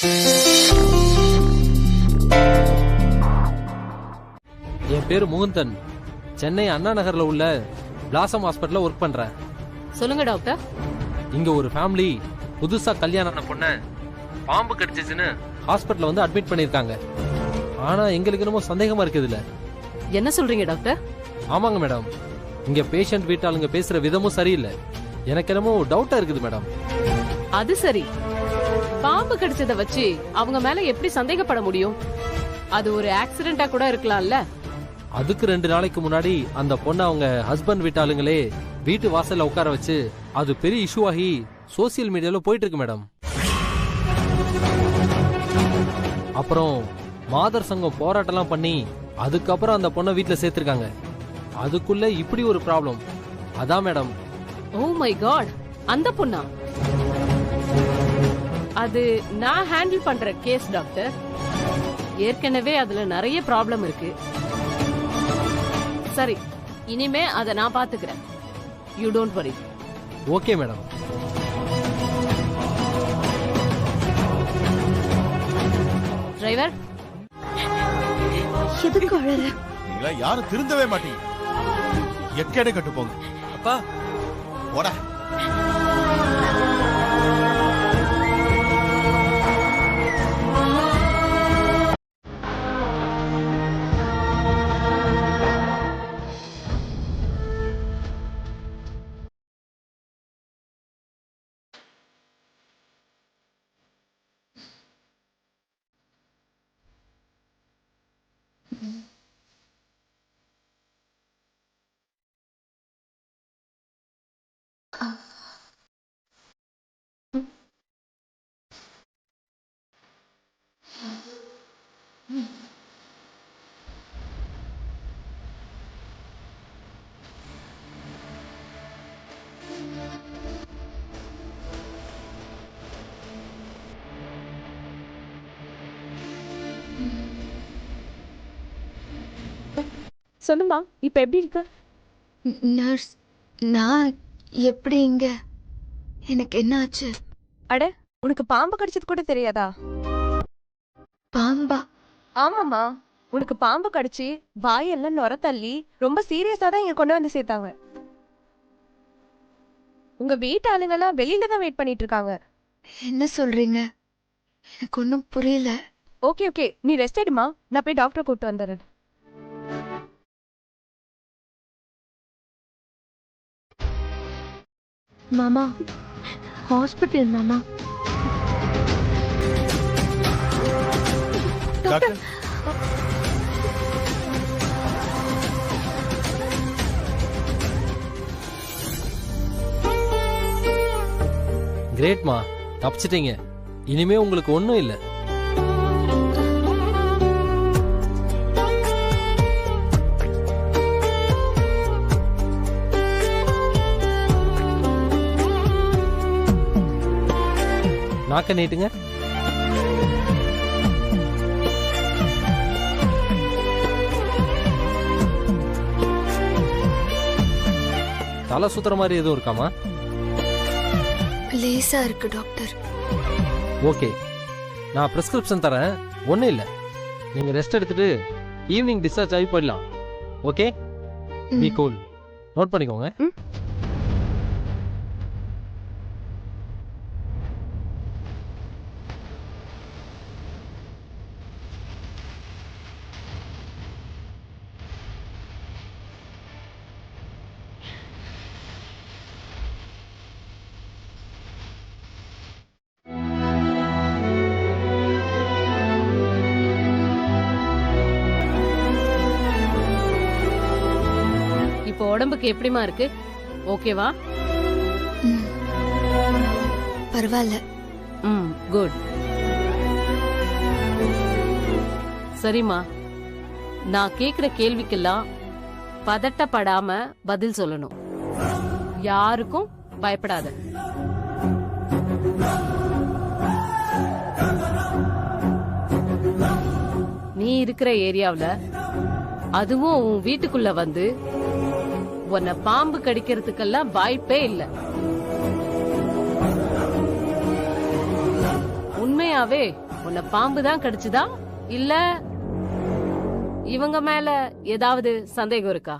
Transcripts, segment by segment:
என் பேரு முகுந்தன். சென்னை அண்ணா நகர்ல உள்ள பிளாசம் ஹாஸ்பிட்டல்ல ஒர்க் பண்றேன். சொல்லுங்க டாக்டர். இங்க ஒரு ஃபேமிலி புதுசா கல்யாணம் ஆன பொண்ண பாம்பு கடிச்சிச்சுன்னு ஹாஸ்பிட்டல்ல வந்து அட்மிட் பண்ணிருக்காங்க. ஆனா எங்களுக்கு என்னமோ சந்தேகமா இருக்குது. இல்ல என்ன சொல்றீங்க டாக்டர்? ஆமாங்க மேடம், இங்க பேஷண்ட் வீட்டாளுங்க பேசுற விதமும் சரியில்லை. எனக்கு என்னமோ டவுட்டா இருக்குது மேடம். அது சரி, பாம்பு கடிச்சத வச்சு அவங்க மேல எப்படி சந்தேகப்பட முடியும்? அது ஒரு ஆக்சிடென்டா கூட இருக்கலாம்ல. அதுக்கு 2 நாளைக்கு முன்னாடி அந்த பொண்ணு அவங்க ஹஸ்பண்ட் வீட்டாளுங்களே வீட்டு வாசல்ல உட்கார வச்சு அது பெரிய இஷ்யூ ஆகி சோசியல் மீடியால போயிட்டு இருக்கு மேடம். அப்புறம் மாதர் சங்கம் போராட்டம்லாம் பண்ணி அதுக்கப்புறம் அந்த பொண்ணை வீட்டுல சேர்த்திருக்காங்க. அதுக்குள்ள இப்படி ஒரு ப்ராப்ளம். அதான் மேடம். ஓ மை காட், அந்த பொண்ணா? அது நான் ஹேண்டில் பண்ற கேஸ் டாக்டர். ஏற்கனவே அதுல நிறைய ப்ராப்ளம் இருக்கு. சரி, இனிமே அதை நான் பாத்துக்கிறேன். You don't worry. Okay madam. Driver, எதுக்கு அழற? நீங்களா யாரும் திருந்தவே மாட்டீங்க. எக்கேடே கட்டு போங்க. அப்பா போடா. சொல்லுமா, இப்ப எப்படி இருக்க? நர்ஸ், நான் எப்படி இங்க? எனக்கு என்ன ஆச்சு? அட, உனக்கு பாம்பு கடிச்சது கூட தெரியாதா? பாம்பா? ஆமாமா, உனக்கு பாம்பு கடிச்சு வாயெல்லாம் நுர தள்ளி ரொம்ப சீரியஸா தான் இங்க கொண்டு வந்து சேர்த்தாங்க. உங்க வீட்டு ஆளுங்கெல்லாம் வெளியில தான் வெயிட் பண்ணிட்டு இருக்காங்க. என்ன சொல்றீங்க? எனக்கு ஒன்றும் புரியல. ஓகே ஓகே, நீ ரெஸ்ட் எடுமா, நான் போய் டாக்டரை கூப்பிட்டு வந்துடுறேன். மாமா, ஹாஸ்பிட்டல் மாமா. டாக்டர், கிரேட்மா, தப்பிச்சிட்டீங்க. இனிமே உங்களுக்கு ஒன்றும் இல்லை. நாக்க நீட்டுங்க. தலை சுத்துற மாதிரி எதுவும் இருக்காமா? லேசா இருக்கு டாக்டர். ஓகே, நான் பிரிஸ்கிரிப்ஷன் தரேன். ஒன்றும் இல்லை, நீங்கள் ரெஸ்ட் எடுத்துட்டு ஈவினிங் டிஸ்சார்ஜ் ஆகி போயிடலாம். Okay, be cool. நோட் பண்ணிக்கோங்க. இப்போ உடம்புக்கு எப்படிமா இருக்கு? ஓகேவா? பரவாயில்ல. குட். சரிம்மா, நான் கேக்குற கேள்விக்கெல்லாம் பதட்டப்படாம பதில் சொல்லணும். யாருக்கும் பயப்படாத. நீ இருக்கிற ஏரியாவுல, அதுவும் உன் வீட்டுக்குள்ள வந்து உன்னை பாம்பு கடிக்கிறதுக்கெல்லாம் வாய்ப்பே இல்லை. உண்மையாவே உன்னை பாம்பு தான் கடிச்சுதா இல்ல இவங்க மேல ஏதாவது சந்தேகம் இருக்கா?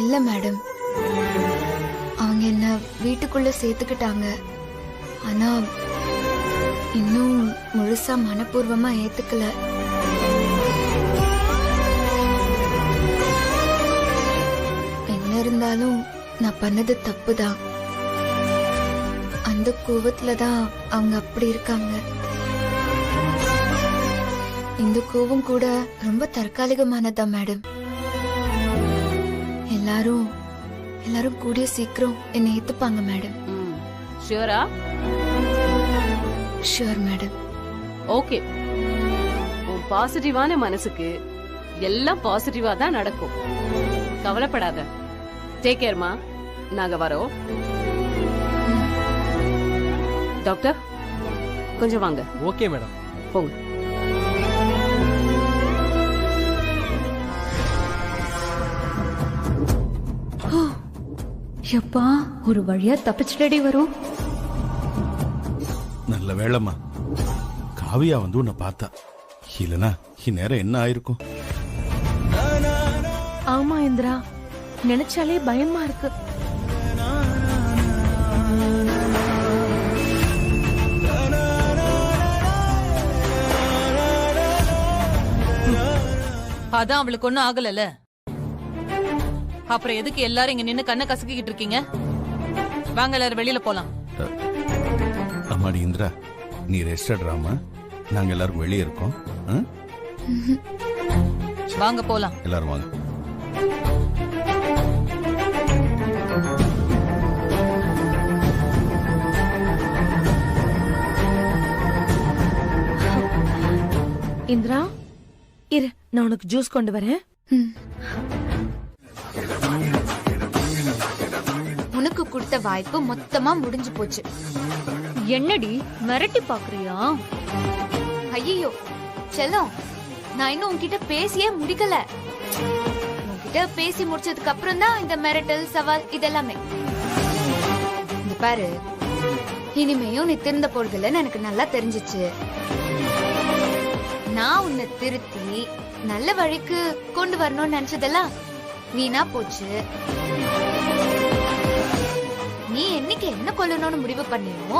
இல்ல மேடம், அவங்க என்ன வீட்டுக்குள்ள சேர்த்துக்கிட்டாங்க. ஆனா இன்னும் முழுசா மனப்பூர்வமா ஏத்துக்கல. என்ன இருந்தாலும் நான் பண்ணது தப்புதான். அந்த கோவத்துல தான் அவங்க அப்படி இருக்காங்க. இந்த கோவம் கூட ரொம்ப தற்காலிகமானதா மேடம். எல்லாரும் கூடிய சீக்கிரம் என்னை ஏத்துப்பாங்க மேடம். ஷூரா? Sure madam. ஓகே, உன் பாசிட்டிவான மனசுக்கு எல்லாம் பாசிட்டிவா தான் நடக்கும். கவலைப்படாத. டேக் கேர்மா. நாங்க வரோம். டாக்டர் கொஞ்சம் வாங்க. Okay madam. போங்க. எப்பா ஒரு வழியா தப்பிச்சுட்டடி வரும். நல்ல வேளைம்மா, காவியா வந்து உன்னை பார்த்தா. இல்லனா இந்நேரம் என்ன ஆயிருக்கும்? ஆமா இந்திரா, நினைச்சாலே பயமா இருக்கு. அதான் அவளுக்கு ஒண்ணும் ஆகலல. அப்புறம் எதுக்கு எல்லாரும் இங்க நின்னு கண்ணை கசக்கிட்டு இருக்கீங்க? வாங்க எல்லாரும் வெளியில போலாம். அம்மாடி இந்திரா, நீ ரெஸ்ட் எடுறாமா. நாங்க எல்லாரும் வெளியே இருக்கோம். வாங்க போலாம். எல்லாரும் வாங்க. இந்திரா இரு, நான் உனக்கு ஜூஸ் கொண்டு வரேன். உனக்கு கொடுத்த வாய்ப்பு மொத்தமா முடிஞ்சு போச்சு. என்னடி மிரட்டி பாக்குறியா? ஐயோ செல்லம், நான் இன்னும் உன்கிட்ட பேசியே முடிக்கல. உன்கிட்ட பேசி முடிச்சதுக்கு அப்புறம் தான் இந்த மிரட்டல் சவால் இதெல்லாமே. இந்த பாரு, இனிமேயும் நீ திருந்த போறதில்லன்னு எனக்கு நல்லா தெரிஞ்சிச்சு. நான் உன்னை திருத்தி நல்ல வழிக்கு கொண்டு வரணும்னு நினைச்சதெல்லாம் வீணா போச்சு. நீ என்னைக்கு என்ன கொல்லணும்னு முடிவு பண்ணியோ,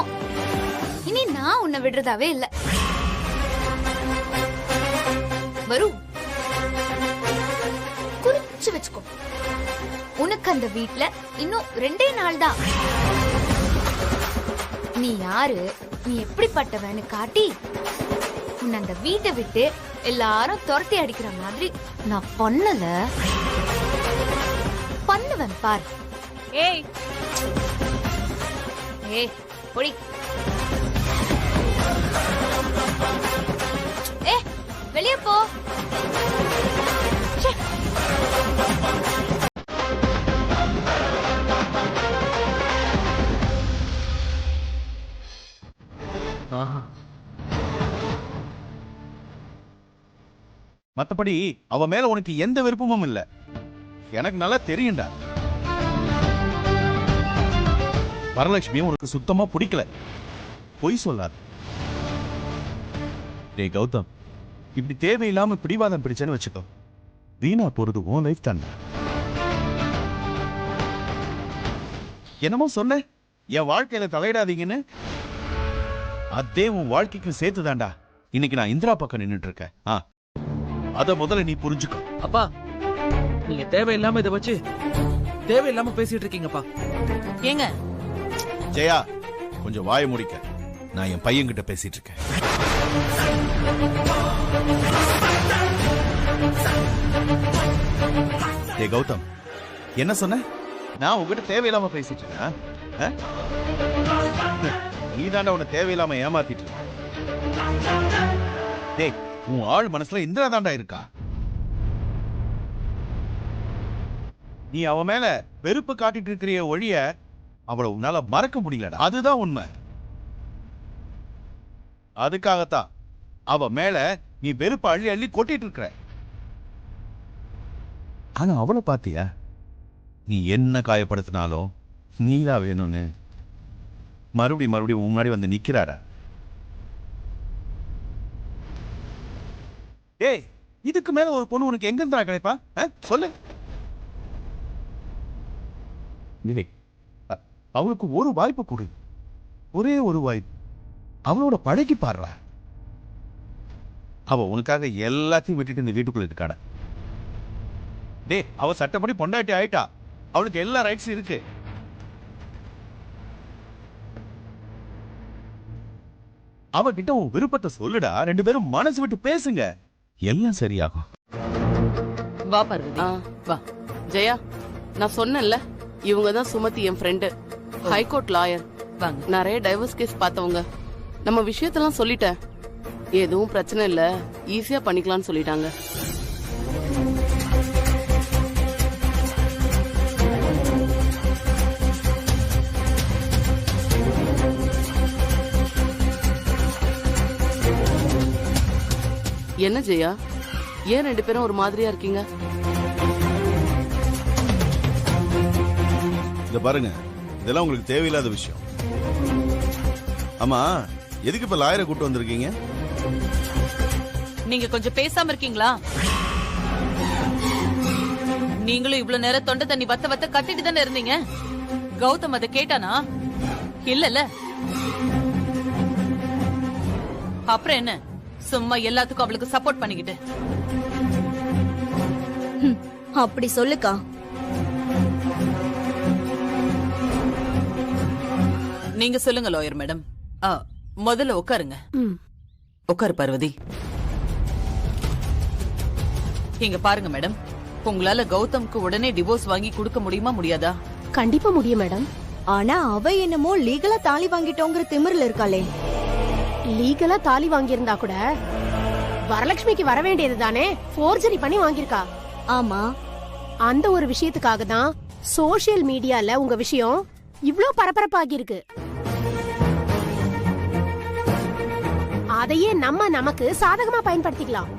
இனி நான் உன்னை விடுறதாவே இல்ல. வரும் குறிச்சு வச்சுக்கோ. உனக்கு அந்த வீட்ல இன்னும் 2 நாள் தான். நீ யாரு, நீ எப்படிப்பட்டவன்னு காட்டி உன்னை அந்த வீட்டை விட்டு எல்லாரும் துரத்தி அடிக்கிற மாதிரி நான் பண்ணல, பண்ணுவேன் பார். ஏய் ஏய் பொடி. ஏ வெளியே போ. ச்சே. ஆஹா, மத்தபடி அவ மேல உனக்கு எந்த விருப்பமும் இல்ல. எனக்கு நல்லா தெரியும்டா. வரலட்சுமியும் உனக்கு சுத்தமா பிடிக்கல. பொய் சொல்லாத. டேய் கௌதம், இப்படி தேவையில்லாம பிடிவாதம் பிடிச்சேன்னு வச்சுக்கோ, வீணா போறது உன் லைஃப் தானே. என்னமோ சொன்ன, என் வாழ்க்கையில தலையிடாதீங்கன்னு. அதே உன் வாழ்க்கைக்கு சேர்த்துதான்டா இன்னைக்கு நான் இந்திரா பக்கம் நின்னுட்டு இருக்கேன். அத முதல்ல நீ புரிஞ்சுக்கோ. அப்பா, நீங்க தேவையில்லாம இதை வச்சு தேவையில்லாம பேசிட்டு இருக்கீங்கப்பா. ஏங்க ஜெயா, கொஞ்சம் வாய முடிக்க. நான் என் பையன்கிட்ட பேசிட்டு இருக்கேன். டேய் கௌதம், என்ன சொன்ன? நான் உங்ககிட்ட தேவையில்லாம பேசிட்டு இருக்கேன். நீ தாண்டா உன்னை தேவையில்லாம ஏமாத்திட்டு இருக்க. டேய், உன் ஆள் மனசுல இந்திரா தாண்டா இருக்கா. நீ அவ மேல வெறுப்பு காட்டிட்டு இருக்கிற ஒழிய அவளை உன்னால மறக்க முடியலடா. அதுதான் உண்மை. அதுக்காகத்தான் அவ மேல நீ வெறுப்பு அள்ளி அள்ளி கொட்டிட்டு இருக்கிற. ஆனா அவளை பாத்தியா? நீ என்ன காயப்படுத்தினாலும் நீதான் வேணும்னு மறுபடியும் முன்னாடி வந்து நிக்கிறாரா? ஏய், இதுக்கு மேல ஒரு பொண்ணு உனக்கு எங்க இருந்தா கிடைப்பா? சொல்லு. விவேக், அவளுக்கு ஒரு வாய்ப்பு கொடு. ஒரே ஒரு வாய்ப்பு. அவளோட பழகி பாடுறா. அவ உனக்காக எல்லாத்தையும் விட்டுட்டு இந்த வீட்டுக்குள்ள இருக்காட. டே, அவ சட்டப்படி பொண்டாட்டி ஆயிட்டா. அவளுக்கு எல்லா ரைட்ஸும் இருக்கு. அவகிட்ட உன் விருப்பத்தை சொல்லுடா. 2 பேரும் மனசு விட்டு பேசுங்க. எல்லாம் சரியாகும். வா பார்வதி வா. ஜெயா, நான் சொன்னேன்ல, இவங்க தான் சுமதி, என் ஃப்ரெண்டு, ஹைகோர்ட் லாயர். வாங்க. நிறைய டைவர்ஸ் கேஸ் பார்த்தவங்க. நம்ம விஷயத்தெல்லாம் சொல்லிட்டேன். எதுவும் பிரச்சனை இல்ல, ஈஸியா பண்ணிக்கலாம்னு சொல்லிட்டாங்க. என்ன ஜெயா, ஏன் 2 பேரும் ஒரு மாதிரியா இருக்கீங்க? இத பாருங்க, இதெல்லாம் உங்களுக்கு தேவையில்லாத விஷயம். ஆமா, எதுக்கு இப்ப லாயரை கூட்டு வந்திருக்கீங்க? நீங்க கொஞ்சம் பேசாம இருக்கீங்களா? நீங்களும் இவ்வளவு நேரம் தொண்டை தண்ணி வத்த வத்த கத்திட்டு தானே இருந்தீங்க. கௌதம் அதை கேட்டானா? இல்லல்ல. அப்புறம் என்ன, சும்மா எல்லாத்துக்கும் அவளுக்கு சப்போர்ட் பண்ணிக்கிட்டு? அப்படி சொல்லுக்கா. நீங்க சொல்லுங்க லாயர் மேடம். முதல்ல உட்காருங்க. உட்காரு பார்வதி. இங்க பாருங்க மேடம், உங்களால கௌதம்க்கு உடனே டிவோர்ஸ் வாங்கி கொடுக்க முடியுமா முடியாதா? கண்டிப்பா முடியும் மேடம். ஆனா அவ என்னமோ லீகலா தாலி வாங்கிட்டோங்கிற திமிர்ல இருக்காளே. லீகலா தாலி வாங்கியிருந்தா கூட வரலட்சுமிக்கு வர வேண்டியது தானே, ஃபோர்ஜரி பண்ணி வாங்கியிருக்கா. ஆமா, அந்த ஒரு விஷயத்துக்காக தான் சோசியல் மீடியால உங்க விஷயம் இவ்ளோ பரபரப்பாகி இருக்கு. அதையே நமக்கு சாதகமா பயன்படுத்திக்கலாம்.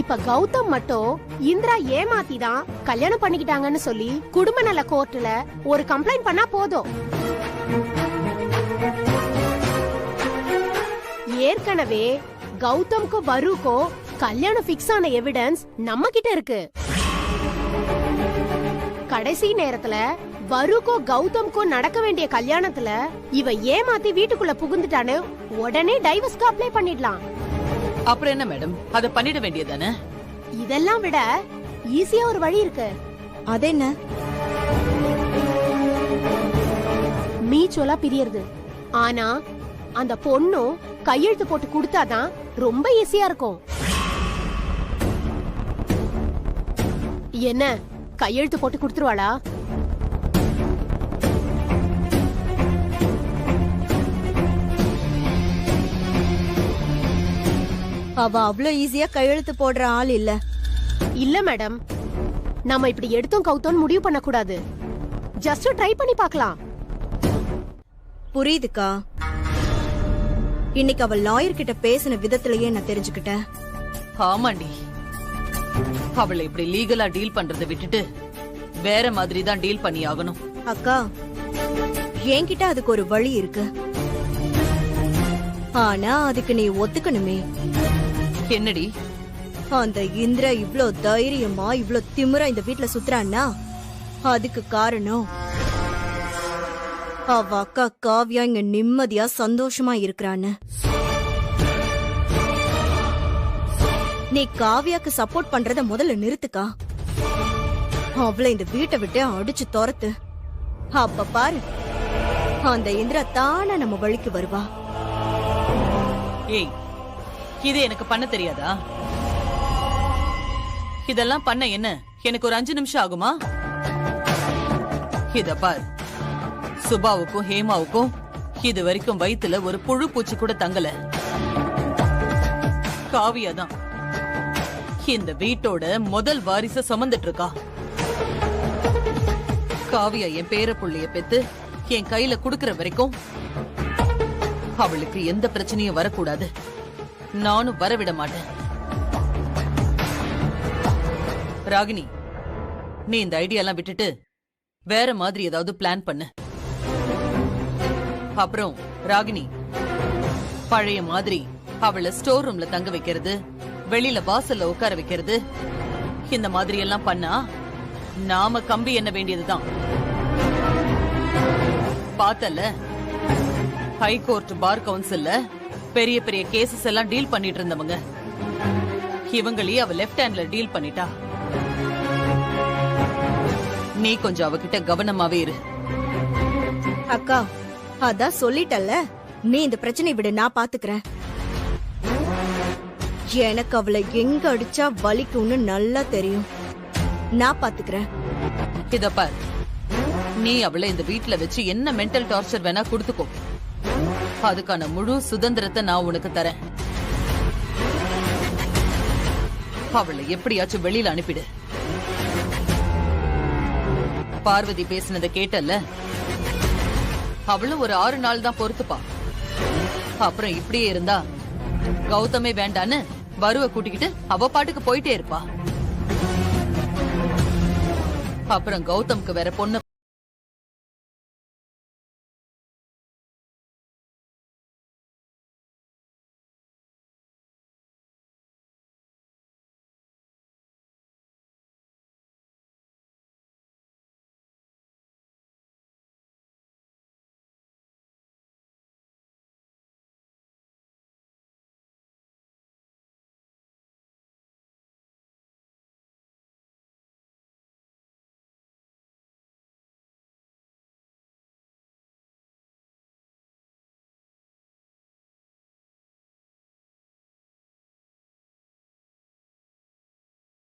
இப்ப கௌதம் மட்டும் இந்திரா ஏமாத்தி தான் கல்யாணம் பண்ணிக்கிட்டாங்கன்னு சொல்லி குடும்ப நல கோர்ட்ல ஒரு கம்ப்ளைண்ட் பண்ணா போதும். ஏற்கனவே கௌதம்க்கும் வருக்கும் கல்யாணம் பிக்ஸ் ஆன எவிடன்ஸ் நம்ம கிட்ட இருக்கு. கடைசி நேரத்துல வருக்கும் கௌதம்க்கும் நடக்க வேண்டிய கல்யாணத்துல இவ ஏமாத்தி வீட்டுக்குள்ள புகுந்துட்டான்னு உடனே டைவர்ஸ்க்கு அப்ளை பண்ணிடலாம். அப்புறம் என்ன மேடம், அத பண்ணிட வேண்டியதானே? இதெல்லாம் விட ஈஸியா ஒரு வழி இருக்கு. அது என்ன? மீச்சோலா பிரியறது. ஆனா அந்த பொண்ணும் கையெழுத்து போட்டு கொடுத்தாதான் ரொம்ப ஈஸியா இருக்கும். என்ன, கையெழுத்து போட்டு கொடுத்துருவாளா? அவ அவ்வளவு ஈஸியா கையெழுத்து போடுற ஆள் இல்ல. இல்ல மேடம், நம்ம இப்படி எடுத்தோம் கவுத்தோம் முடிவு பண்ண கூடாது. ஜஸ்ட் ட்ரை பண்ணி பார்க்கலாம். புரியுதுக்கா. இன்னைக்கு அவ லாயர் கிட்ட பேசின விதத்திலேயே நான் தெரிஞ்சுக்கிட்டேன். ஆமாண்டி, அவளை இப்படி லீகலா டீல் பண்றதை விட்டுட்டு வேற மாதிரி தான் டீல் பண்ணி ஆகணும். அக்கா, என்கிட்ட அதுக்கு ஒரு வழி இருக்கு. ஆனா அதுக்கு நீ ஒத்துக்கணுமே. என்னடி? அந்த இந்திரா இவ்ளோ தைரியமா இவ்ளோ திமிரா இந்த வீட்ல சுத்துறான்னா அதுக்கு காரணம் அவ அக்கா காவ்யா இங்க நிம்மதியா சந்தோஷமா இருக்கிறான்னு. நீ காவ்யாக்கு சப்போர்ட் பண்றத முதல்ல நிறுத்துக்கா. அவளை இந்த வீட்டை விட்டு அடிச்சு துரத்து. அப்ப பாரு, அந்த இந்திரா தானே நம்ம வழிக்கு வருவா. ஏய், இது எனக்கு பண்ண தெரியாதா? இதெல்லாம் பண்ண என்ன எனக்கு ஒரு 5 நிமிஷம் ஆகுமா? இத பார், சுபாவுக்கும் ஹேமாவுக்கும் இது வரைக்கும் வயித்துல ஒரு புழு பூச்சி கூட தங்கல. காவியா தான் இந்த வீட்டோட முதல் வாரிச சுமந்துட்டு இருக்கா. காவியா என் பேர புள்ளைய பெத்து என் கையில குடுக்கற வரைக்கும் அவளுக்கு எந்த பிரச்சனையும் வரக்கூடாது. நானும் வரவிட மாட்டேன். ராகினி, நீ இந்த ஐடியா விட்டுட்டு வேற மாதிரி ஏதாவது பிளான் பண்ணு. அப்புறம் ராகினி, பழைய மாதிரி அவளை ஸ்டோர் ரூம்ல தங்க வைக்கிறது, வெளியில வாசல்ல உட்கார வைக்கிறது, இந்த மாதிரி எல்லாம் பண்ணா நாம கம்பி எண்ண வேண்டியதுதான். பார்த்தல, ஹைகோர்ட் பார் கவுன்சில்ல பெரிய பெரிய கேசஸ் எல்லாம் டீல் பண்ணிட்டு இருந்தவங்க இவங்களையே அவ லெஃப்ட் ஹேண்ட்ல டீல் பண்ணிட்டா. நீ கொஞ்சம் அவகிட்ட கவனமாவே இரு. அக்கா, அதான் சொல்லிட்டல்ல, நீ இந்த பிரச்சனை விட நான் பாத்துக்கிறேன். எனக்கு அவளை எங்க அடிச்சா வலிக்கும்னு நல்லா தெரியும். நான் பாத்துக்கிறேன். இத பார், நீ அவளை இந்த வீட்ல வச்சு என்ன மென்டல் டார்ச்சர் வேணா கொடுத்துக்கோ. அதுக்கான முழு சுதந்திரத்தை நான் உனக்கு தரேன். அவளை எப்படியாச்சும் வெளியில அனுப்பிடு. பார்வதி பேசினதை கேட்டல்ல, அவளும் ஒரு 6 நாள் தான் பொறுத்துப்பா. அப்புறம் இப்படியே இருந்தா கௌதமே வேண்டான்னு வருவ கூட்டிக்கிட்டு அவ பாட்டுக்கு போயிட்டே இருப்பா. அப்புறம் கௌதம்க்கு வேற பொண்ணு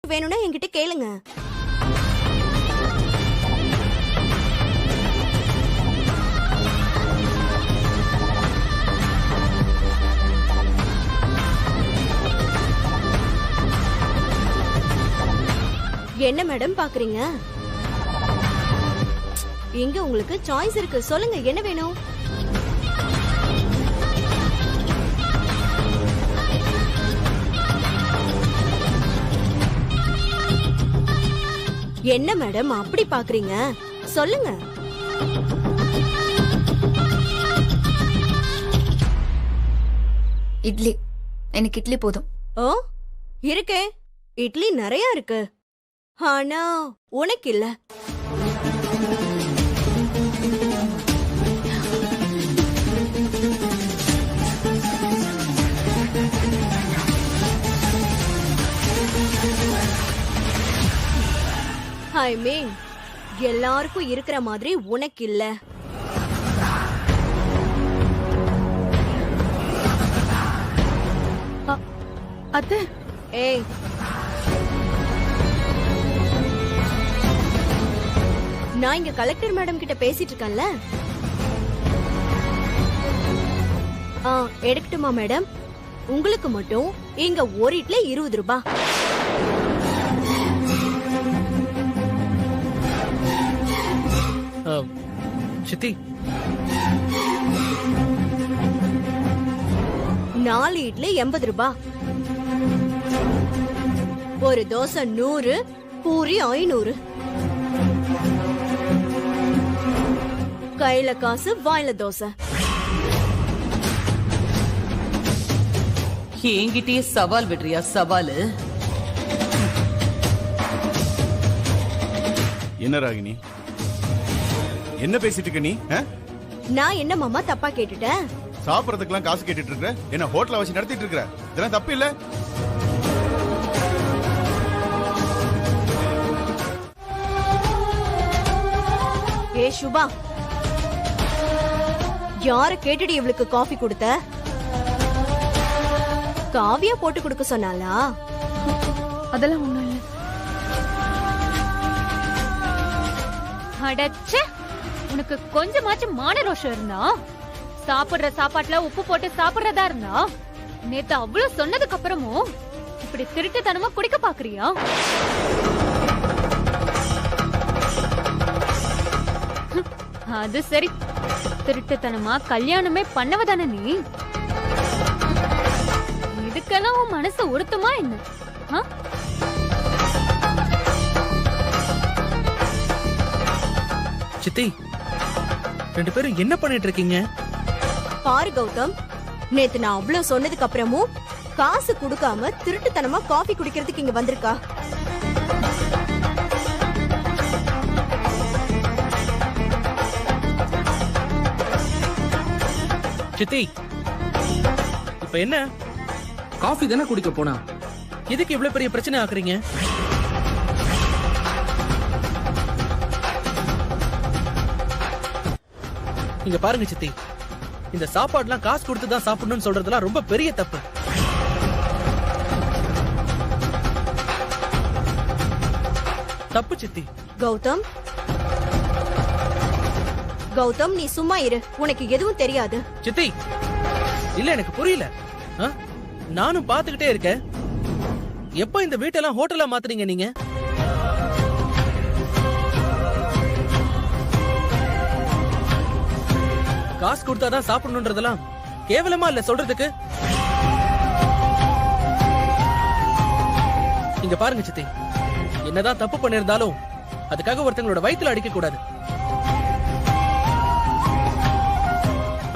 வேணும்னா என்கிட்ட கேளுங்க. என்ன மேடம் பாக்குறீங்க? எங்க உங்களுக்கு சாய்ஸ் இருக்கு, சொல்லுங்க என்ன வேணும்? என்ன மேடம் அப்படி பாக்குறீங்க, சொல்லுங்க. இட்லி, எனக்கு இட்லி போதும். ஓ, இருக்கே, இட்லி நிறைய இருக்கு. ஆனா உனக்கு இல்ல. ஐ மீன் எல்லாருக்கும் இருக்கிற மாதிரி உனக்கு இல்ல. அத்தை, ஏய், நான் இங்க கலெக்டர் மேடம் கிட்ட பேசிட்டு இருக்கேன்ல. எடுக்கட்டுமா மேடம்? உங்களுக்கு மட்டும் இங்க ஒரு இட்லி 20 ரூபாய். சித்தி, 4 இட்லி 80 ரூபாய். ஒரு தோசை 100, பூரி 500. கையில காசு, வாயில தோசை. என்கிட்டயே சவால் விடுறியா? சவாலு என்ன ராகினி, என்ன பேசிட்டு இருக்க நீ? நான் என்ன மாமா தப்பா கேட்டுட்டேன்? சாப்பிடறதுக்கெல்லாம் காசு கேட்டுட்டு இருக்க, என்ன ஹோட்டல வச்சு நடத்திட்டு இருக்க, இதெல்லாம் தப்பு இல்ல? ஏ சுபா, யார கேட்டுடி இவளுக்கு காஃபி கொடுத்த? காவியா போட்டு கொடுக்க சொன்னாலா? அதெல்லாம் ஒண்ணும் இல்ல. அடச்சே, உனக்கு கொஞ்சமாச்சும் மான ரோஷம் இருந்தா, சாப்பிடுற சாப்பாட்டுல உப்பு போட்டு சாப்பிடுறதா இருந்தா, நேத்து அவ்வளவு சொன்னதுக்கு அப்புறமும் இப்படி திருட்டுத்தனமா குடிக்க பாக்குறியா? அது சரி, திருட்டுத்தனமா கல்யாணமே பண்ணவதானே நீ? இதுக்கெல்லாம் உன் மனசு உறுத்துமா என்ன? ஆ? சித்தி, 2 பேரும் என்ன பண்ணிட்டு இருக்கீங்க? பாரு கௌதம், நேத்து நான் அவ்வளவு சொன்னதுக்கு அப்புறமும் காசு கொடுக்காம திருட்டுத்தனமா காஃபி குடிக்கிறதுக்கு இங்க வந்திருக்கா. சித்தி, இப்ப என்ன? காஃபி தானே குடிக்க போனா, எதுக்கு இவ்வளவு பெரிய பிரச்சனை ஆக்குறீங்க? இங்க பாருங்க சித்தி, இந்த சாப்பாடுலாம் காசு கொடுத்து தான் சாப்பிடணும்னு சொல்றதெல்லாம் ரொம்ப பெரிய தப்பு. தப்பு சித்தி. கௌதம், கௌதம் நீ சும்மா இரு, உனக்கு எதுவும் தெரியாது. சித்தி, இல்ல எனக்கு புரியல. ஆ? நானும் பாத்துக்கிட்டே இருக்கேன். எப்ப இந்த வீட்டெல்லாம் ஹோட்டலா மாத்துறீங்க நீங்க? காசு கொடுத்தாதான் சாப்பிடணும்ன்றதெல்லாம் கேவலமா இல்ல சொல்றதுக்கு? இங்க பாருங்க சித்தி, என்னதான் தப்பு பண்ணிருந்தாலும் அதுக்காக ஒருத்தங்களோட வயித்துல அடிக்க கூடாது.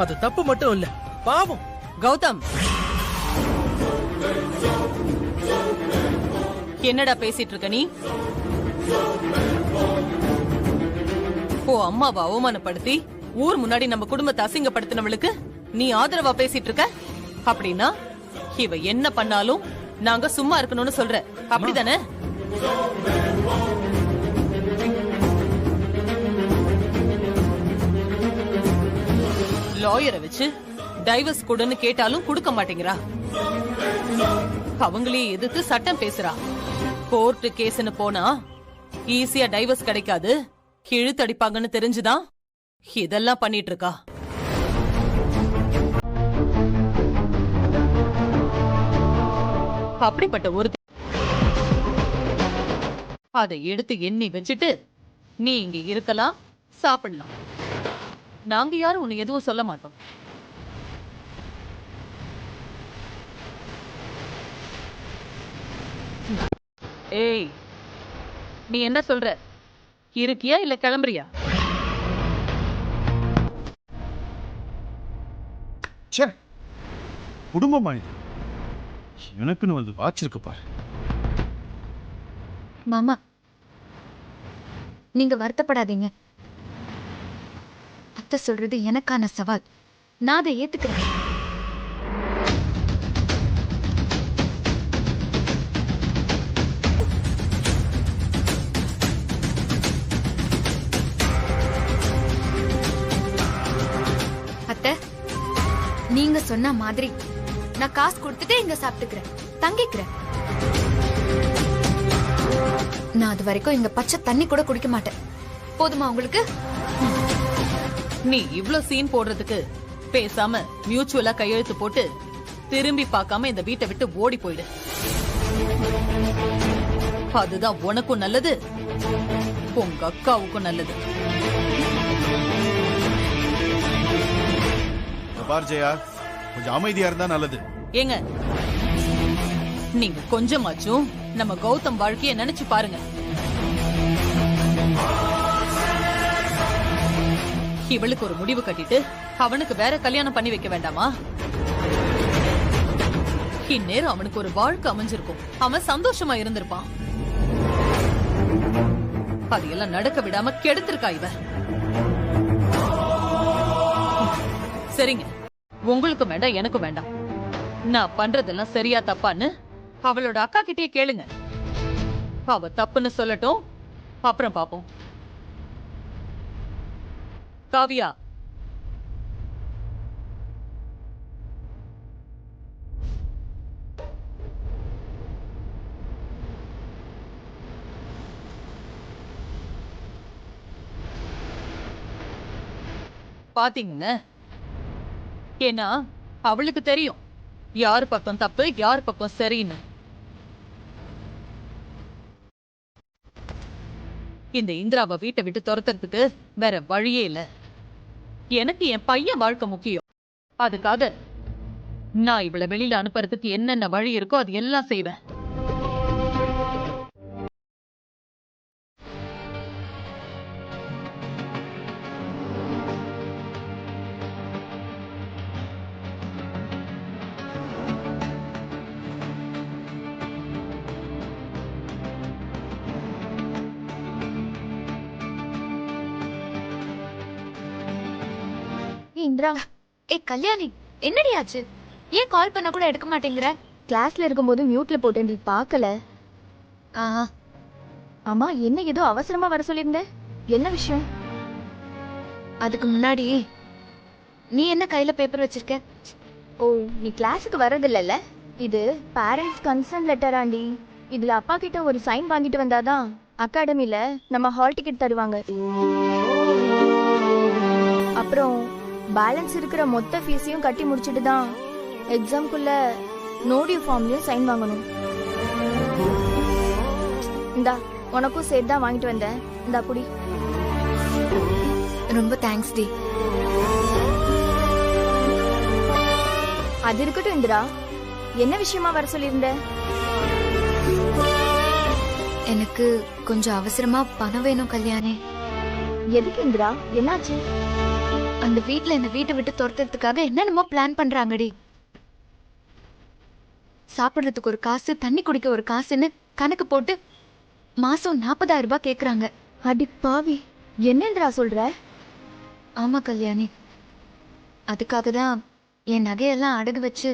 அது தப்பு மட்டும் இல்ல, பாவம். கௌதம், என்னடா பேசிட்டு இருக்க நீ? ஓ அம்மாவை அவமானப்படுத்தி ஊர் முன்னாடி நம்ம குடும்பத்தை அசிங்கப்படுத்தினவளுக்கு நீ ஆதரவா பேசிட்டு இருக்க? அப்படின்னா இவ என்ன பண்ணாலும் நாங்க சும்மா இருக்கணும்னு சொல்ற, அப்படிதானே? லாயரை வச்சு டைவர்ஸ் கொடுன்னு கேட்டாலும் கொடுக்க மாட்டேங்கிறா. அவங்களே எதிர்த்து சட்டம் பேசுறா. கோர்ட் கேஸ்னு போனா ஈஸியா டைவர்ஸ் கிடைக்காது, இழுத்தடிப்பாங்கன்னு தெரிஞ்சுதான் இதெல்லாம் பண்ணிட்டு இருக்கா. அப்படிப்பட்ட ஒரு அதை எடுத்து எண்ணி வச்சுட்டு நீ இங்க இருக்கலாம், சாப்பிடலாம். நாங்க யாரும் உன்னை எதுவும் சொல்ல மாட்டோம். ஏய், நீ என்ன சொல்ற? இருக்கியா இல்ல கிளம்புறியா? குடும்பமா இது? எனக்குன்னு வந்து வாச்சிருக்கு பாரு. மாமா, நீங்க வருத்தப்படாதீங்க. அத்தை சொல்றது எனக்கான சவால், நான் அதை ஏத்துக்கிறேன். அத்தை, நீங்க சொன்ன மாதிரி நான் காசு கொடுத்துட்டு இங்க சாப்பிட்டுக்கிறேன், தங்கிக்கிறேன். நான் அது வரைக்கும் இங்க பச்சை தண்ணி கூட குடிக்க மாட்டேன். போதுமா உங்களுக்கு? நீ இவ்ளோ சீன் போடுறதுக்கு பேசாம மியூச்சுவலா கையெழுத்து போட்டு திரும்பி பார்க்காம இந்த வீட்டை விட்டு ஓடி போயிடு. அதுதான் உனக்கும் நல்லது, உங்க அக்காவுக்கும் நல்லது. பார் ஜெயா, கொஞ்சம் அமைதியா இருந்தா நல்லது. ஏங்க, நீங்க கொஞ்சமாச்சும் நம்ம கௌதம் வாழ்க்கைய நினைச்சு பாருங்க. இவளுக்கு ஒரு முடிவு கட்டிட்டு அவனுக்கு வேற கல்யாணம் பண்ணி வைக்க வேண்டாமா? இந்நேரம் அவனுக்கு ஒரு வாழ்க்கை அமைஞ்சிருக்கும், அவன் சந்தோஷமா இருந்திருப்பான். அதையெல்லாம் நடக்க விடாம கெடுத்திருக்கா இவ. சரிங்க, உங்களுக்கும் வேண்டாம் எனக்கும் வேண்டாம். நான் பண்றதெல்லாம் சரியா தப்பான்னு அவளோட அக்கா கிட்டே கேளுங்க. அவ தப்புன்னு சொல்லட்டும், அப்புறம் பாப்போம். காவியா, பாத்தீங்க, ஏன்னா அவளுக்கு தெரியும் யார் பக்கம் தப்பு யார் பக்கம் சரின்னு. இந்த இந்திராவை வீட்டை விட்டு துரத்துறதுக்கு வேற வழியே இல்ல. எனக்கு என் பையன் வாழ்க்கை முக்கியம். அதுக்காக நான் இவளை வெளியில அனுப்புறதுக்கு என்னென்ன வழி இருக்கோ அது எல்லாம் செய்வேன். இந்திரா, கல்யாணி, என்னடி ஆச்சு? ஏன் கால் பண்ண கூட எடுக்க மாட்டேங்கிற? கிளாஸ்ல இருக்கும்போது மியூட்ல போட்டேன், பார்க்கல. ஆமா, என்ன ஏதோ அவசரமா வர சொல்லியிருந்த? என்ன விஷயம்? அதுக்கு முன்னாடி நீ என்ன கையில பேப்பர் வச்சிருக்க? ஓ, நீ கிளாஸுக்கு வர்றதில்லல்ல? இது பேரண்ட்ஸ் கன்சர்ன் லெட்டராண்டி. இதுல அப்பா கிட்ட ஒரு சைன் வாங்கிட்டு வந்தாதான் அகாடமில நம்ம ஹால் டிக்கெட் தருவாங்க. அப்புறம் பேலன்ஸ் இருக்கிற மொத்த ஃபீஸையும் கட்டி முடிச்சிட்டு தான் எக்ஸாம்க்குள்ள நோடியூ ஃபார்ம்லயும் சைன் வாங்கணும். இந்தா, உனக்கும் சேர்த்து தான் வாங்கிட்டு வந்தேன். இந்தா புடி. ரொம்ப தேங்க்ஸ் டி. அது இருக்கட்டும் இந்திரா, என்ன விஷயமா வர சொல்லியிருந்த? எனக்கு கொஞ்சம் அவசரமா பணம் வேணும் கல்யாணி. எதுக்கு இந்திரா, என்னாச்சு? அந்த வீட்ல இந்த வீட்டை விட்டு துரத்துறதுக்காக என்னென்னமோ பிளான் பண்றாங்கடி. சாப்பிடுறதுக்கு ஒரு காசு, தண்ணி குடிக்க ஒரு காசுன்னு கணக்கு போட்டு மாசம் 40,000 ரூபாய் கேக்குறாங்க. அடி பாவி, என்ன இந்திரா சொல்ற? ஆமா கல்யாணி, அதுக்காக தான் என் நகையெல்லாம் அடகு வச்சு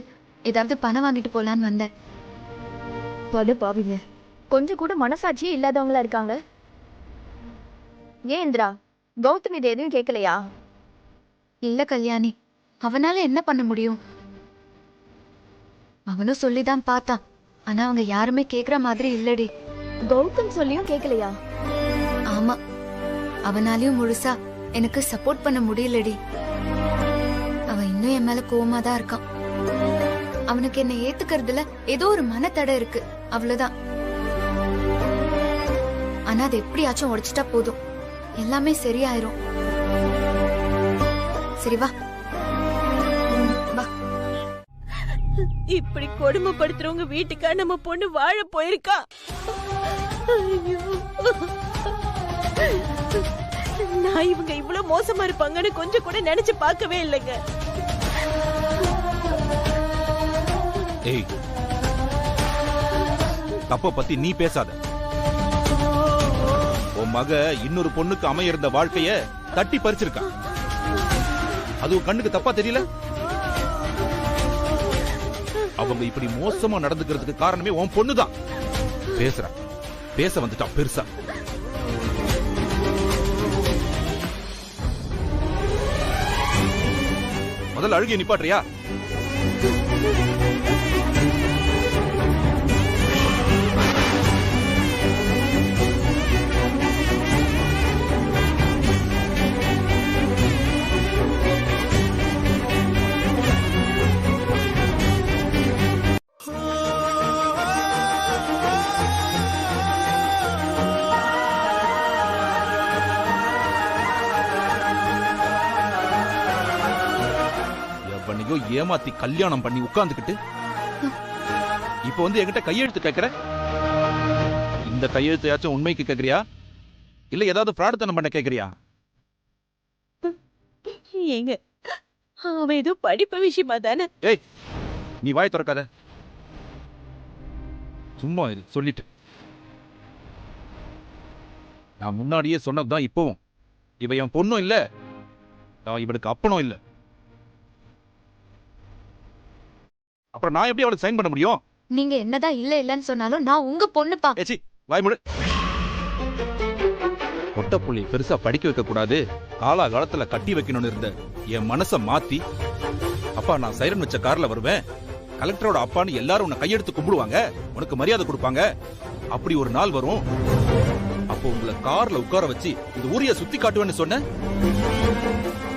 ஏதாவது பணம் வாங்கிட்டு போலான்னு வந்தேன். படு பாவிங்க, கொஞ்சம் கூட மனசாட்சியே இல்லாதவங்களா இருக்காங்க. ஏன் இந்திரா, கௌதம் இது எதுவும் கேட்கலையா? இல்ல கல்யாணி, அவனால என்ன பண்ண முடியும்? அவனும் சொல்லிதான் பார்த்தான், ஆனா அவங்க யாருமே கேக்குற மாதிரி இல்லடி. கௌதம் சொல்லியும் கேட்கலையா? ஆமா, அவனாலையும் முழுசா எனக்கு சப்போர்ட் பண்ண முடியலடி. அவன் இன்னும் என் மேல கோவமா தான் இருக்கான். அவனுக்கு என்ன ஏத்துக்கிறதுல ஏதோ ஒரு மனத்தடை இருக்கு, அவ்வளவுதான். ஆனா அது எப்படியாச்சும் உடைச்சிட்டா போதும், எல்லாமே சரியாயிரும். சரி வா வா. இப்படி கொடுமைப்படுத்துறவங்க வீட்டுக்கா நம்ம பொண்ணு வாழ போயிருக்கா? ஐயோ, நான் இவங்க இவ்வளவு மோசமா இருப்பாங்கன்னு கொஞ்சம் கூட நினைச்சு பார்க்கவே இல்லைங்க. ஏய், தப்ப பத்தி நீ பேசாத. உன் மக இன்னொரு பொண்ணுக்கு அமையிருந்த வாழ்க்கைய தட்டி பறிச்சிருக்கா. அது கண்ணுக்கு தப்பா தெரியல? அவங்க இப்படி மோசமா நடந்துக்கிறதுக்கு காரணமே உன் பொண்ணுதான். பேசுற பேச வந்துட்டா பெருசா. முதல்ல அழுகிய நிப்பாட்றியா? ஏமாத்தி கல்யாணம் பண்ணி உட்கார்ந்துக்கிட்டு இப்ப வந்து என்கிட்ட கையெழுத்து கேட்கிற. இந்த கையெழுத்தையாச்சும் உண்மைக்கு கேக்குறியா, இல்ல ஏதாவது பிரார்த்தனை பண்ண கேக்குறியா? ஏங்க, அவன் ஏதோ படிப்பு விஷயமா தானே. ஏய், நீ வாய் திறக்காத. சும்மா இரு சொல்லிட்டு. நான் முன்னாடியே சொன்னதுதான் இப்பவும். இவ என் பொண்ணும் இல்ல, நான் இவனுக்கு அப்பனும் இல்ல. அப்புறம் நான் எப்படி அவளுக்கு சைன் பண்ண முடியும்? நீங்க என்னதான் இல்ல இல்லன்னு சொன்னாலும் நான் உங்க பொண்ணுப்பா. ஏச்சி, வாய் மூடு. ஒட்டப்புள்ளி பெருசா படிக்க வைக்க கூடாது, காலாகாலத்துல கட்டி வைக்கணும்னு இருந்த என் மனசை மாத்தி, அப்பா நான் சைரன் வச்ச கார்ல வருவேன், கலெக்டரோட அப்பான்னு எல்லாரும் உன்னை கையெடுத்து கும்பிடுவாங்க, உனக்கு மரியாதை கொடுப்பாங்க. அப்படி ஒரு நாள் வரும், அப்போ உங்களை கார்ல உட்கார வச்சு இந்த ஊரைய சுத்தி காட்டுவேன்னு சொன்ன.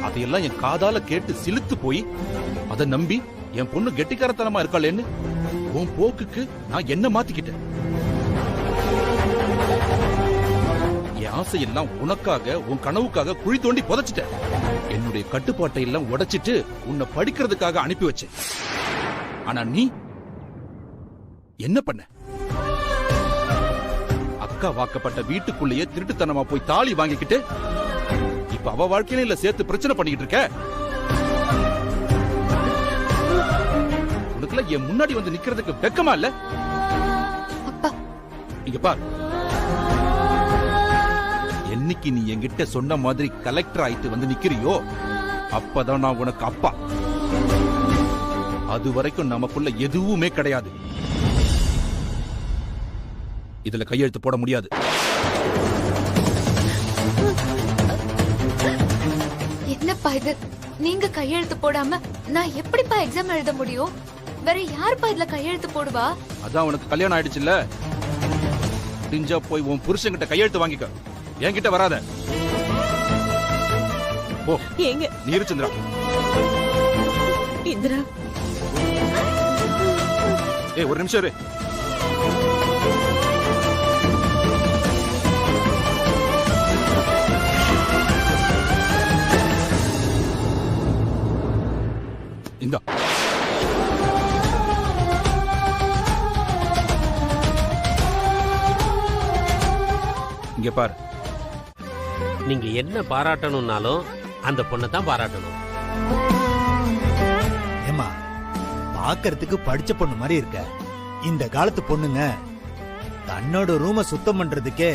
அதையெல்லாம் என் காதால கேட்டு சிலுத்து போய் அதை நம்பி என் பொண்ணு கெட்டிக்காரத்தனமா இருக்காளேன்னு உன் போக்குக்கு நான் என்ன மாத்திக்கிட்டேன். என் ஆசையெல்லாம் உனக்காக உன் கனவுக்காக குழி தோண்டி புதைச்சிட்டேன். என்னுடைய கட்டுப்பாட்டை எல்லாம் உடைச்சிட்டு உன்னை படிக்கிறதுக்காக அனுப்பி வச்சேன். ஆனா நீ என்ன பண்ண? அக்கா வாக்கப்பட்ட வீட்டுக்குள்ளேயே திருட்டுத்தனமா போய் தாலி வாங்கிக்கிட்டு இப்ப அவ வாழ்க்கையில இல்ல சேர்த்து பிரச்சனை பண்ணிக்கிட்டு இருக்க. உனக்குல என் முன்னாடி வந்து நிக்கிறதுக்கு வெக்கமா இல்ல? இங்க பார், என்னைக்கு நீ என்கிட்ட சொன்ன மாதிரி கலெக்டர் ஆயிட்டு வந்து நிக்கிறியோ அப்பதான் நான் உனக்கு அப்பா. அது வரைக்கும் நமக்குள்ள எதுவுமே கிடையாது. இதுல கையெழுத்து போட முடியாது. என்னப்பா இது? நீங்க கையெழுத்து போடாம நான் எப்படிப்பா எக்ஸாம் எழுத முடியும்? வேற யாருப்பா இதுல கையெழுத்து போடுவா? அதான் உனக்கு கல்யாணம் ஆயிடுச்சுல்ல, முடிஞ்சா போய் உன் புருஷன்கிட்ட கையெழுத்து வாங்கிக்க, என்கிட்ட வராத. ஓ ஏங்க நீரு சந்திரா. இந்திரா, ஏய் ஒரு நிமிஷம் இரு. இந்தா இங்க பாரு, நீங்க என்ன பாராட்டணும்னாலும் அந்த பொண்ணை தான் பாராட்டணும். ஏமா பாக்குறதுக்கு படிச்ச பொண்ணு மாதிரி இருக்க. இந்த காலத்து பொண்ணுங்க தன்னோட ரூம சுத்தம் பண்றதுக்கே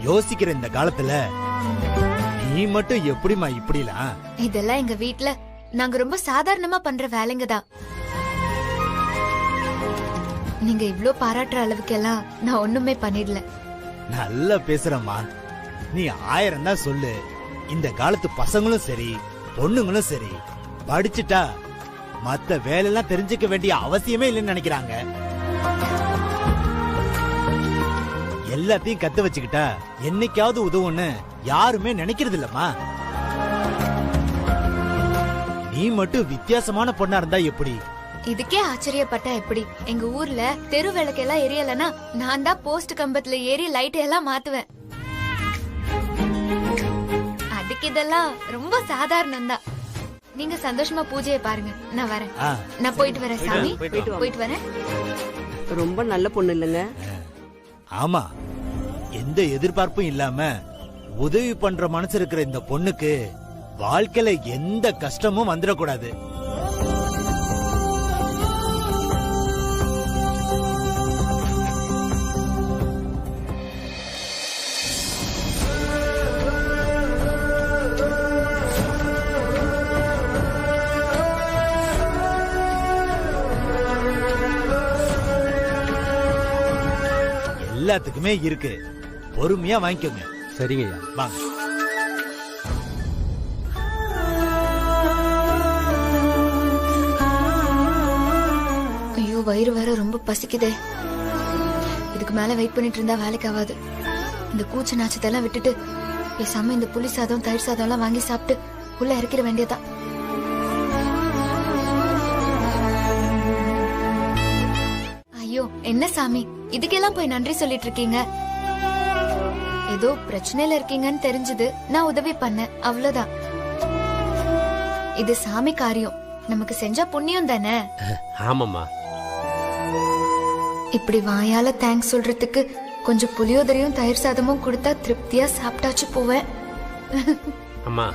யோசிக்கிற இந்த காலத்துல நீ மட்டும் எப்படிமா இப்படிலாம்? இதெல்லாம் எங்க வீட்ல நாங்க ரொம்ப சாதாரணமா பண்ற வேலைங்க தான். நீங்க இவ்ளோ பாராட்டுற அளவுக்கெல்லாம் நான் ஒண்ணுமே பண்ணிடல. நல்லா பேசுறம்மா. நீ 1000 தான் சொல்லு. இந்த காலத்து பசங்களும் சரி பொண்ணுங்களும் சரி படிச்சுட்டா மத்த வேலையெல்லாம் தெரிஞ்சுக்க வேண்டிய அவசியமே இல்லைன்னு நினைக்கிறாங்க. எல்லாத்தையும் கத்து வச்சுக்கிட்டா என்னைக்காவது உதவுன்னு யாருமே நினைக்கிறது இல்லம்மா. நீ மட்டும் வித்தியாசமான பொண்ணா இருந்தா எப்படி? இதுக்கே ஆச்சரியப்பட்டா எப்படி? எங்க ஊர்ல தெரு விளக்கெல்லாம் எரியலன்னா நான் தான் போஸ்ட் கம்பத்துல ஏறி லைட் எல்லாம் மாத்துவேன். அதுக்கு இதெல்லாம் ரொம்ப சாதாரணம் தான். நீங்க சந்தோஷமா பூஜையை பாருங்க. நான் வரேன். நான் போயிட்டு வரேன் சாமி. போயிட்டு வரேன். ரொம்ப நல்ல பொண்ணு இல்லங்க? ஆமா, எந்த எதிர்பார்ப்பும் இல்லாம உதவி பண்ற மனசு இருக்கிற இந்த பொண்ணுக்கு வாழ்க்கையில எந்த கஷ்டமும் வந்துடக்கூடாது. எல்லாத்துக்குமே இருக்கு, பொறுமையா வாங்கிக்கோங்க. சரிங்க வாங்க. ஐயோ, வயிறு வேற ரொம்ப பசிக்குதே. இதுக்கு மேல வெயிட் பண்ணிட்டு இருந்தா வேலைக்கு ஆகாது. இந்த கூச்ச நாச்சத்தெல்லாம் விட்டுட்டு பேசாம இந்த புளி சாதம் தயிர் சாதம் எல்லாம் வாங்கி சாப்பிட்டு உள்ள இறக்கிற வேண்டியதான். ஐயோ என்ன சாமி, இதுக்கெல்லாம் போய் நன்றி சொல்லிட்டு இருக்கீங்க? ஏதோ பிரச்சனையில இருக்கீங்கன்னு தெரிஞ்சது, நான் உதவி பண்ணேன், அவ்வளவுதான். இது சாமி காரியம், நமக்கு செஞ்ச புண்ணியம் தானே. ஆமாம்மா. இப்படி வாயால தேங்க்ஸ் சொல்றதுக்கு கொஞ்சம் புளியோதரையும் தயிர் சாதமும் கொடுத்தா திருப்தியா சாப்பிட்டாச்சு போவேன். அம்மா,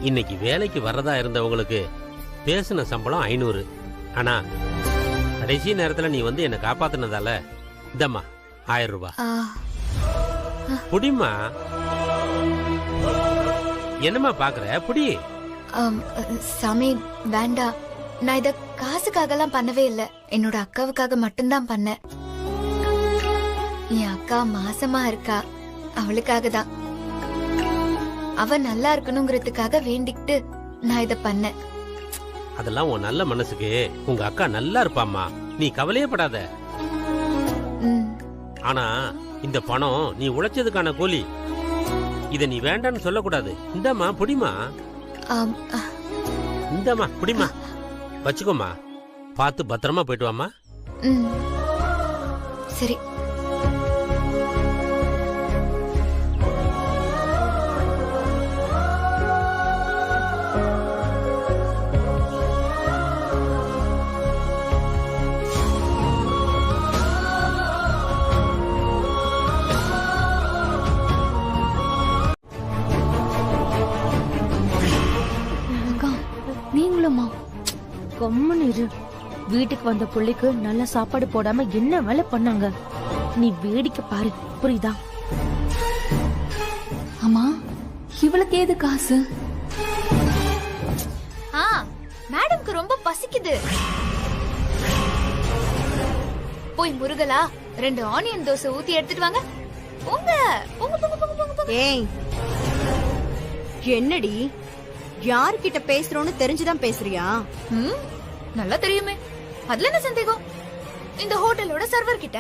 இன்னைக்கு வேலைக்கு வர்றதா இருந்தவங்களுக்கு பேசின சம்பளம் 500. ஆனா கடைசி நேரத்துல நீ வந்து என்ன காப்பாத்தினதால இந்தம்மா 1000 ரூபாய். புடிமா. என்னம்மா பாக்குற? புடி. சாமி வேண்டாம், நான் இத காசுக்காக எல்லாம் பண்ணவே இல்ல. என்னோட அக்காவுக்காக மட்டும்தான் பண்ணேன். என் அக்கா மாசமா இருக்கா, அவளுக்காக தான். அவ நல்லா இருக்கணுங்கிறதுக்காக வேண்டிக்கிட்டு நான் இத பண்ணேன். அதெல்லாம் உன் நல்ல மனசுக்கு உங்க அக்கா நல்லா இருப்பாம்மா, நீ கவலையே படாத. ஆனா இந்த பணம் நீ உழைச்சதுக்கான கூலி. இத நீ வேண்டான்னு சொல்லக்கூடாது. இந்தம்மா புடிமா. இந்தம்மா புடிமா, வச்சுக்கோமா. பார்த்து பத்திரமா போயிட்டு வாமா. சரி. வீட்டுக்கு வந்த புள்ளைக்கு நல்ல சாப்பாடு போடாம என்ன வேலை பண்ணாங்க. நீ வேடிக்கை பாரு, புரியுதா? அம்மா, இவளுக்கு ஏது காசு? மேடம்க்கு ரொம்ப பசிக்குது. போய் முருகலா 2 ஆனியன் தோசை ஊத்தி எடுத்துட்டு வாங்க. போங்க போங்க போங்க போங்க போங்க போங்க. ஏய், என்னடி யார்கிட்ட பேசுறோன்னு தெரிஞ்சுதான் பேசுறியா? நல்லா தெரியுமே, அதுல என்ன சந்தேகம்? இந்த ஹோட்டலோட சர்வர் கிட்ட.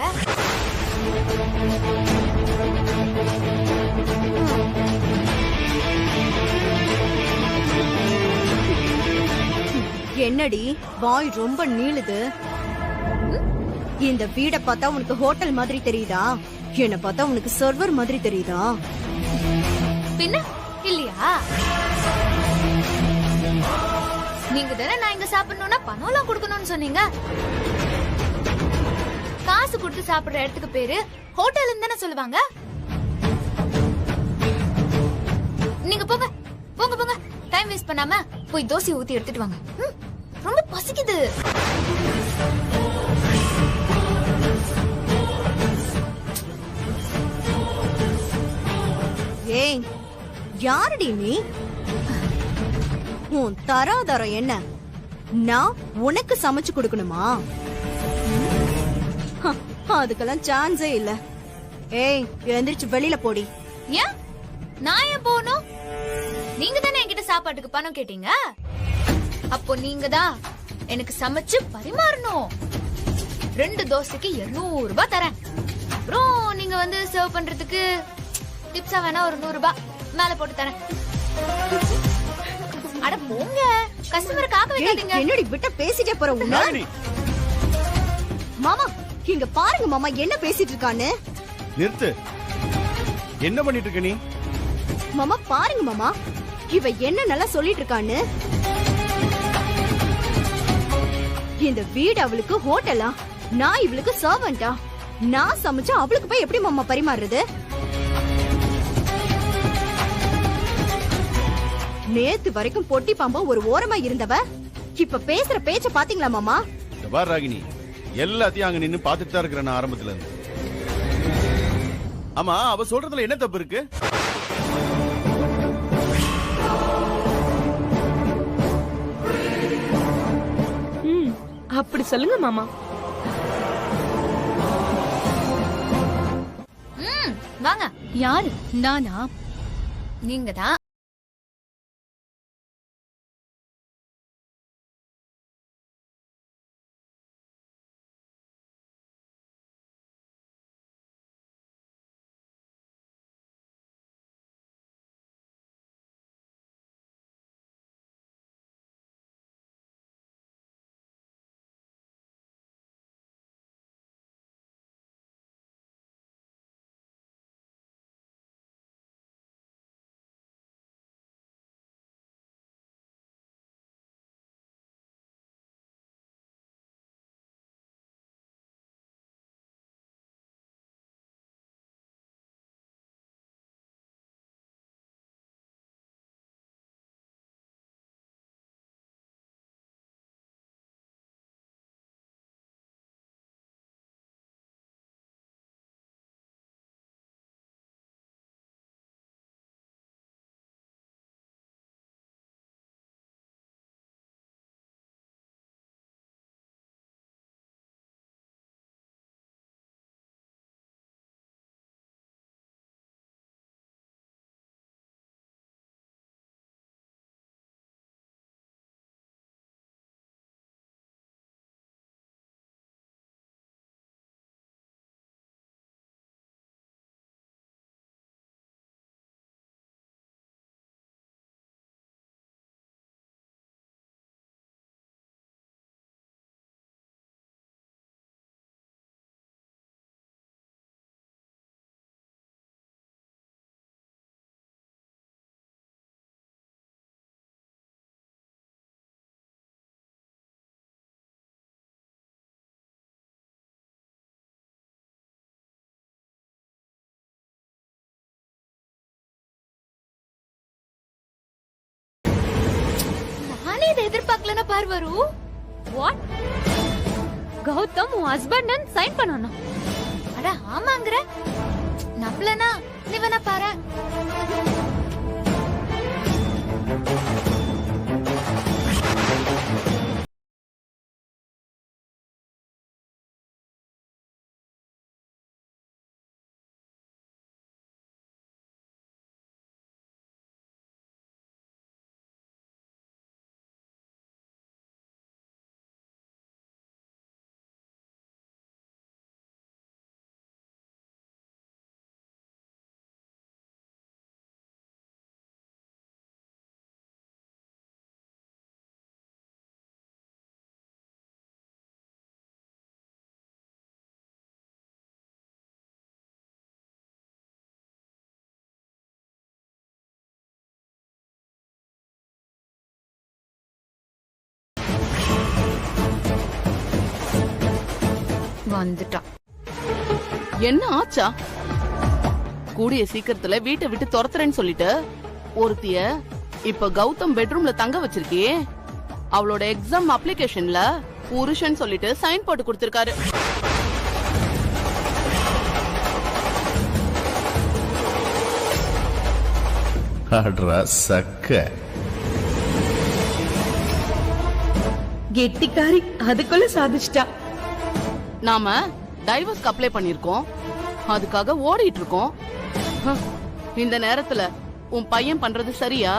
என்னடி வாய் ரொம்ப நீளுது? இந்த வீட பார்த்தா உனக்கு ஹோட்டல் மாதிரி தெரியுதா? என்ன பார்த்தா உனக்கு சர்வர் மாதிரி தெரியுதா? பின்ன இல்லையா? நீங்க தானே நான் இங்க சாப்பிடணும்னா பணம் எல்லாம் கொடுக்கணும்னு சொன்னீங்க. காசு கொடுத்து சாப்பிடுற இடத்துக்கு பேரு ஹோட்டல் தானே சொல்லுவாங்க. நீங்க போங்க போங்க போங்க, டைம் வேஸ்ட் பண்ணாம போய் தோசை ஊத்தி எடுத்துட்டு வாங்க. ரொம்ப பசிக்குது. ஏய், யாரடி நீ? உன் தராதரம் என்ன? நான் உனக்கு சமைச்சு கொடுக்கணுமா? அதுக்கெல்லாம் சான்ஸே இல்ல. ஏய், எந்திரிச்சு வெளியில போடி. ஏன் நான் ஏன் போகணும்? நீங்க தானே என்கிட்ட சாப்பாட்டுக்கு பணம் கேட்டீங்க. அப்போ நீங்க தான் எனக்கு சமைச்சு பரிமாறணும். 2 தோசைக்கு 200 ரூபாய் தரேன். அப்புறம் நீங்க வந்து சர்வ் பண்றதுக்கு டிப்ஸா வேணா ஒரு 100 ரூபாய் மேல போட்டு தரேன். அட போங்க, கஸ்டமரை காக்க வைக்காதீங்க. என்னடி விட்ட பேசிட்டே போற உன்ன? மாமா, இங்க பாருங்க மாமா, என்ன பேசிட்டு இருக்கான்னு. நிறுத்து. என்ன பண்ணிட்டு இருக்க நீ? மாமா பாருங்க மாமா, இவ என்ன நல்லா சொல்லிட்டு இருக்கான்னு. இந்த வீடு அவளுக்கு ஹோட்டலா? நான் இவளுக்கு சர்வெண்டா? நான் சமைச்சா அவளுக்கு போய் எப்படி மாமா பரிமாறுறது? நேத்து வரைக்கும் பொட்டி பாம்பா ஒரு ஓரமா இருந்தவ இப்ப பேசுற பேச்ச பாத்தீங்களா மாமா? பார் ராகினி, எல்லாத்தையும் அங்க நின்னு பாத்துட்டு தான் இருக்கிறேன் நான் ஆரம்பத்துல இருந்து. ஆமா, அவ சொல்றதுல என்ன தப்பு இருக்கு? அப்படி சொல்லுங்க மாமா. வாங்க. யாரு? நானா? நீங்க தான். நானே இதை எதிர்பார்க்கலன்னா பார் வரும். வாட்? கௌதம் உன் ஹஸ்பண்ட் சைன் பண்ணணும். அட ஆமாங்கற. நம்பலனா நீ வேணா பாரு. வந்துட்டான். என்ன ஆச்சா? கூடிய சீக்கிரத்துல வீட்டை விட்டு துரத்துறேன்னு சொல்லிட்டு ஒருத்திய இப்ப கௌதம் பெட்ரூம்ல தங்க வச்சிருக்கியே, அவளோட எக்ஸாம் அப்ளிகேஷன்ல புருஷன் சொல்லிட்டு சைன் போட்டு கொடுத்திருக்காரு. கெட்டிக்காரி, அதுக்குள்ள சாதிச்சிட்டா. நாம டைவர்ஸ்க்கு அப்ளை பண்ணிருக்கோம், அதுக்காக ஓடிட்டு இருக்கோம். இந்த நேரத்துல உன் பையன் பண்றது சரியா?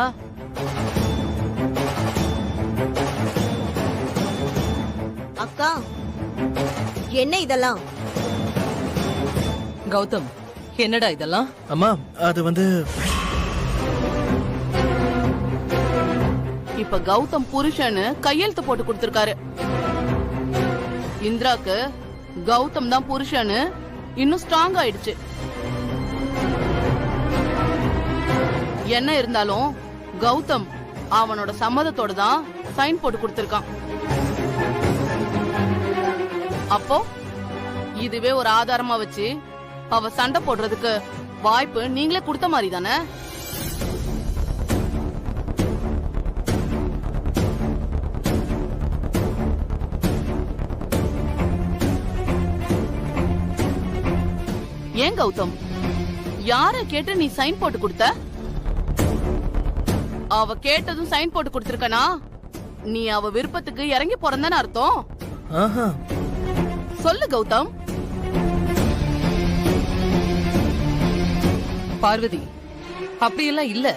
அக்கா, என்ன இதெல்லாம்? கௌதம், என்னடா இதெல்லாம்? அம்மா, அது வந்து இப்ப கௌதம் புருஷன்னு கையெழுத்து போட்டு கொடுத்திருக்காரு. இந்திராக்கு கௌதம் தான் புருஷன்னு இன்னும் ஸ்ட்ராங் ஆயிடுச்சு. என்ன இருந்தாலும் கௌதம் அவனோட சம்மதத்தோட தான் சைன் போட்டு கொடுத்திருக்கான். அப்போ இதுவே ஒரு ஆதாரமா வச்சு அவ சண்டை போடுறதுக்கு வாய்ப்பு நீங்களே கொடுத்த மாதிரி தானே? ஏன் கௌதம், யார கேட்டு நீ சைன் போட்டு கொடுத்த? அவ கேட்டதும் சைன் போட்டு கொடுத்திருக்கனா நீ அவ விருப்பத்துக்கு இறங்கி போறன்னு அர்த்தம். சொல்லு கௌதம். பார்வதி, அப்படியெல்லாம் இல்ல.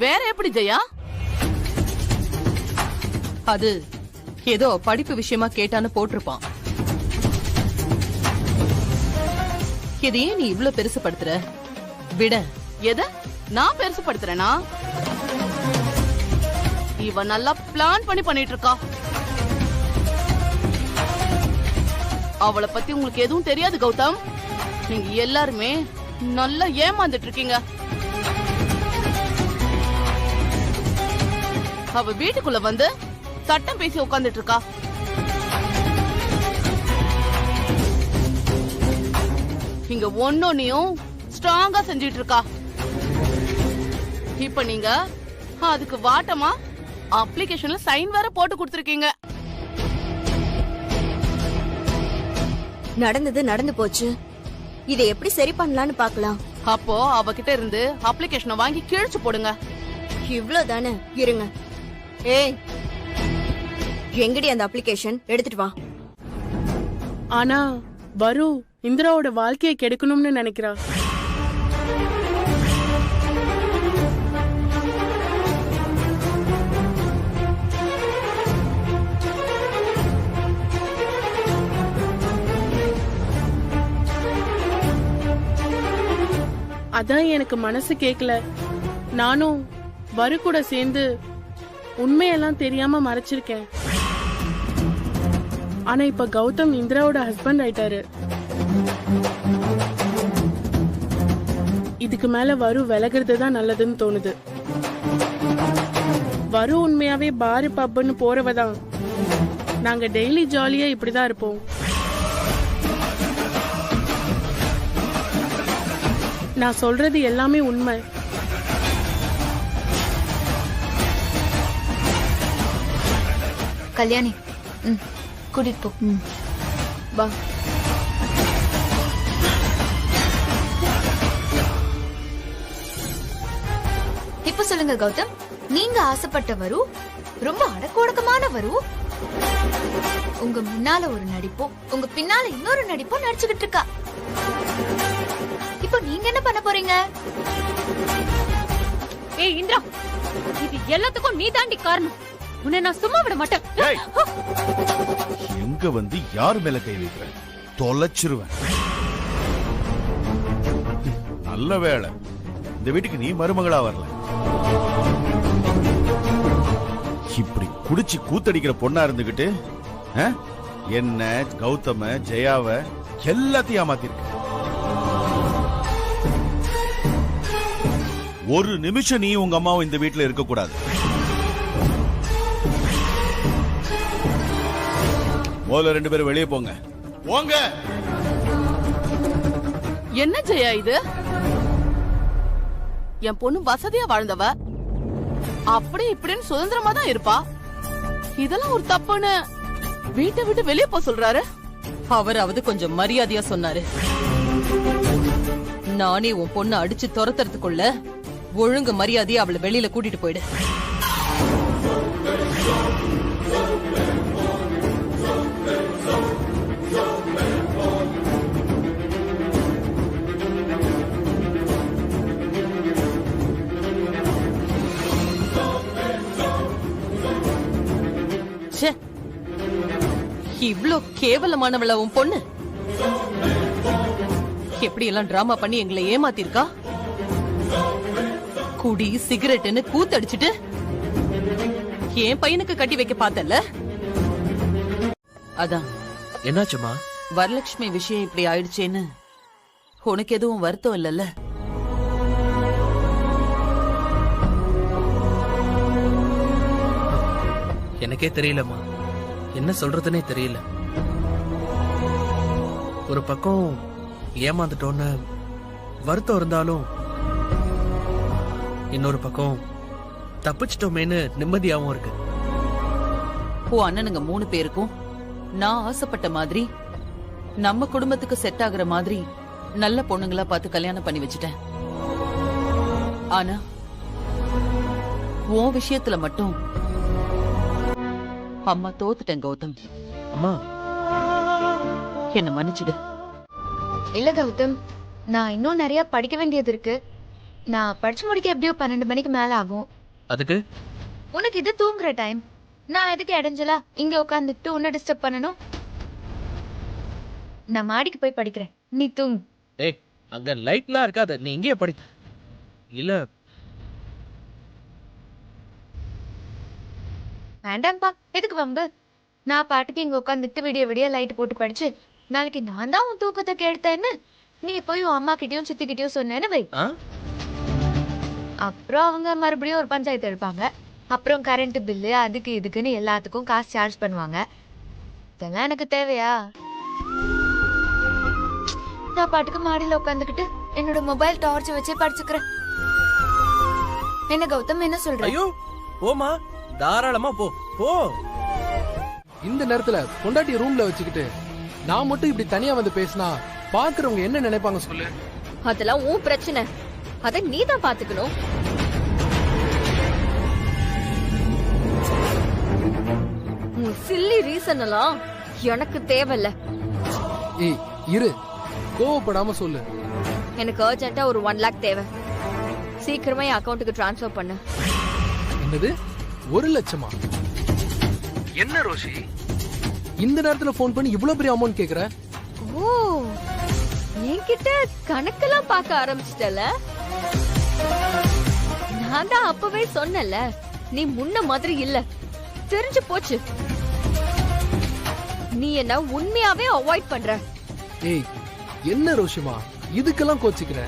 வேற எப்படி ஜெயா? அது ஏதோ படிப்பு விஷயமா கேட்டான்னு போட்டிருப்பான். இதையே நீ இவ்ளோ பெருசுபடுத்துற? விட. எத நான் பெருசுபடுத்துறேனா? இவ நல்லா பிளான் பண்ணிட்டு இருக்கா. அவளை பத்தி உங்களுக்கு எதுவும் தெரியாது கௌதம். நீங்க எல்லாருமே நல்லா ஏமாந்துட்டு இருக்கீங்க. அவ வீட்டுக்குள்ள வந்து சட்டம் பேசி உட்கார்ந்துட்டு இருக்கா. இங்க ஒன்னொன்னையும் ஸ்ட்ராங்கா செஞ்சிட்டு இருக்கா. இப்ப நீங்க அதுக்கு வாட்டமா அப்ளிகேஷன்ல சைன் வேற போட்டு கொடுத்திருக்கீங்க. நடந்தது நடந்து போச்சு. இதை எப்படி சரி பண்ணலாம்னு பாக்கலாம். அப்போ அவகிட்ட இருந்து அப்ளிகேஷனை வாங்கி கிழிச்சு போடுங்க. இவ்ளோதானே? இருங்க. ஏய், எங்கடி அந்த அப்ளிகேஷன்? எடுத்துட்டு வா. ஆனா வரு இந்திராவோட வாழ்க்கையை கெடுக்கணும்னு நினைக்கிறா. அதான் எனக்கு மனசு கேக்கல. நானும் வரு கூட சேர்ந்து உண்மையெல்லாம் தெரியாம மறைச்சிருக்கேன். ஆனா இப்ப கௌதம் இந்திராவோட ஹஸ்பண்ட் ஆயிட்டாரு. இதுக்கு மேல வரு விலகிறது தான் நல்லதுன்னு தோணுது. வரு உண்மையாவே பாரு பப்னு போறவதான். நாங்க டெய்லி ஜாலியா இப்படிதான் இருப்போம். நான் சொல்றது எல்லாமே உண்மை. கல்யாணி, கூட்டிட்டு போ. வா. இப்ப சொல்லுங்க கௌதம், நீங்க ஆசைப்பட்ட வரு ரொம்ப அடக்கொடக்கமான வரு உங்க முன்னால ஒரு நடிப்போ உங்க பின்னால இன்னொரு நடிப்போ நடிச்சுக்கிட்டு இருக்கா. இப்போ நீங்க என்ன பண்ண போறீங்க? ஏய் இந்திரா, இது எல்லாத்துக்கும் நீ தாண்டி காரணம். உன்னை நான் சும்மா விட மாட்டேன். எங்க வந்து யார் மேல கை வைக்கிற? தொலைச்சிருவேன். நல்ல வேளை இந்த வீட்டுக்கு நீ மருமகளா வரல. இப்படி குடிச்சு கூத்தடிக்கிற பொண்ணா இருந்துகிட்டு என்ன கௌதம ஜெயாவ எல்லாத்தையும் ஏமாத்திருக்க. ஒரு நிமிஷம் நீ உங்க அம்மாவும் இந்த வீட்டுல இருக்க கூடாது. முதல்ல 2 பேரும் வெளியே போங்க. போங்க. என்ன ஜெயா இது? என் பொண்ணு வசதியா வாழ்ந்தவ, அப்படி இப்படின்னு சுதந்திரமா தான் இருப்பா. இதெல்லாம் ஒரு தப்புன்னு வீட்டை விட்டு வெளியே போ சொல்றாரு. அவராவது கொஞ்சம் மரியாதையா சொன்னாரு. நானே உன் பொண்ணு அடிச்சு துரத்துறதுக்குள்ள ஒழுங்கு மரியாதையா அவளை வெளியில கூட்டிட்டு போயிடு. இவ்ளோ கேவலமானவள உன் பொண்ணு? எப்படி எல்லாம் டிராமா பண்ணி எங்களை ஏமாத்திருக்கா. குடி சிகரெட்னு கூத்தடிச்சிட்டு என் பையனுக்கு கட்டி வைக்க பார்த்தல. அதான் என்னாச்சுமா? வரலட்சுமி விஷயம் இப்படி ஆயிடுச்சேன்னு உனக்கு எதுவும் வருத்தம் இல்லல்ல? எனக்கே தெரியலம்மா, என்ன சொல்றதுன்னே தெரியல. ஒரு பக்கம் ஏமாந்துட்டோன்னு வருத்தம் இருந்தாலும், இன்னொரு பக்கம் தப்பிச்சிட்டோமேன்னு நிம்மதியாவும் இருக்கு. உன் அண்ணனுங்க 3 பேருக்கும் நான் ஆசைப்பட்ட மாதிரி நம்ம குடும்பத்துக்கு செட் ஆகுற மாதிரி நல்ல பொண்ணுங்களா பார்த்து கல்யாணம் பண்ணி வச்சுட்டேன். ஆனா உன் விஷயத்துல மட்டும் அம்மா தோத்துட்டேன் கௌதம். அம்மா என்ன மன்னிச்சிடு. இல்ல கௌதம், நான் இன்னும் நிறைய படிக்க வேண்டியது இருக்கு. நான் படிச்சு முடிக்க எப்படியோ 12 மணிக்கு மேல ஆகும். அதுக்கு உனக்கு இது தூங்குற டைம். நான் எதுக்கு இடைஞ்சலா இங்க உட்காந்துட்டு உன்னை டிஸ்டர்ப் பண்ணணும்? நான் மாடிக்கு போய் படிக்கிறேன், நீ தூங்கு. ஏய், அங்க லைட்லாம் இருக்காது, நீ இங்கேயே படி. இல்ல வேண்டாம்ப்பா, எதுக்கு வம்பு? நான் பாட்டுக்கு இங்க உட்காந்துட்டு விடிய விடிய லைட் போட்டு படிச்சு நாளைக்கு நான் தான் உன் தூக்கத்தை கேட்டேன்னு நீ போய் உன் அம்மா கிட்டயும் சித்தி கிட்டயும் சொன்னேன்னு வை. அப்புறம் அவங்க மறுபடியும் ஒரு பஞ்சாயத்து எடுப்பாங்க. அப்புறம் கரண்ட் பில்லு அதுக்கு இதுக்குன்னு எல்லாத்துக்கும் காசு சார்ஜ் பண்ணுவாங்க. இதெல்லாம் எனக்கு தேவையா? நான் பாட்டுக்கு மாடியில உட்காந்துக்கிட்டு என்னோட மொபைல் டார்ச் வச்சு படிச்சுக்கிறேன். என்ன கௌதம், என்ன சொல்ற? ஐயோ போமா, தாராளமா போ போ. இந்த நேரத்துல பொண்டாட்டி ரூம்ல வச்சுக்கிட்டு நான் மட்டும் இப்படி தனியா வந்து பேசினா பாக்குறவங்க என்ன நினைப்பாங்க சொல்லு? அதெல்லாம் உன் பிரச்சனை, அத நீ தான் பாத்துக்கணும். உன் சில்லி ரீசன் எல்லாம் எனக்கு தேவையில்ல. ஏய் இரு, கோவப்படாம சொல்லு. எனக்கு அர்ஜென்ட்டா ஒரு 1 lakh தேவை. சீக்கிரமா என் அக்கவுண்ட்டுக்கு டிரான்ஸ்ஃபர் பண்ணு. என்னது 1 லட்சமா? என்ன ரோஷி இந்த நேரத்துல போன் பண்ணி இவ்வளவு பெரிய அமௌண்ட் கேக்குற? ஓ, என்கிட்ட கணக்கெல்லாம் பார்க்க ஆரம்பிச்சிட்டல. நான் தான் அப்பவே சொன்னல, நீ முன்ன மாதிரி இல்ல, தெரிஞ்சு போச்சு. நீ என்ன உண்மையாவே அவாய்ட் பண்ற. ஏய் என்ன ரோஷிமா இதுக்கெல்லாம் கோச்சிக்கிற?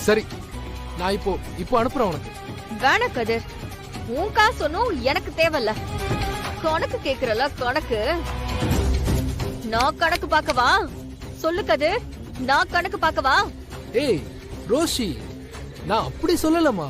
சரி, நான் இப்போ அனுப்புறேன் உனக்கு. வேணா கதிர், உன் காசு ஒன்னும் எனக்கு தேவையில்ல. கணக்கு கேக்குறல கணக்கு. நான் கணக்கு பார்க்கவா? சொல்லு கதிர், நான் கணக்கு பார்க்கவா? ஏய் ரோஷி, நான் அப்படி சொல்லலமா.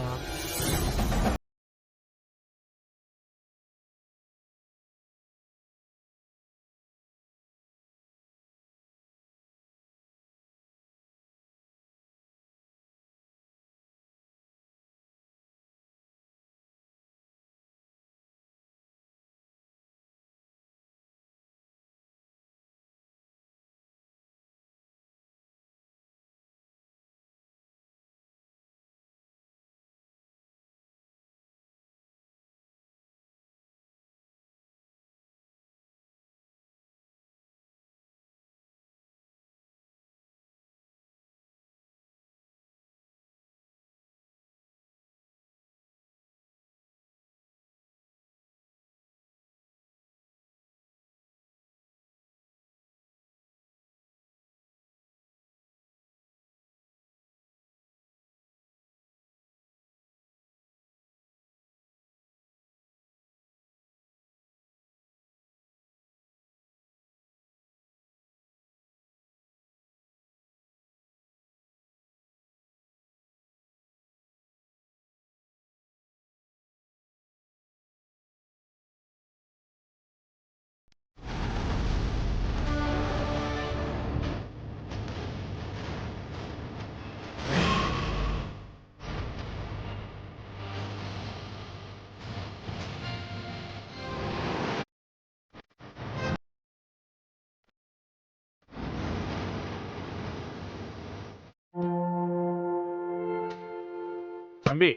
தம்பி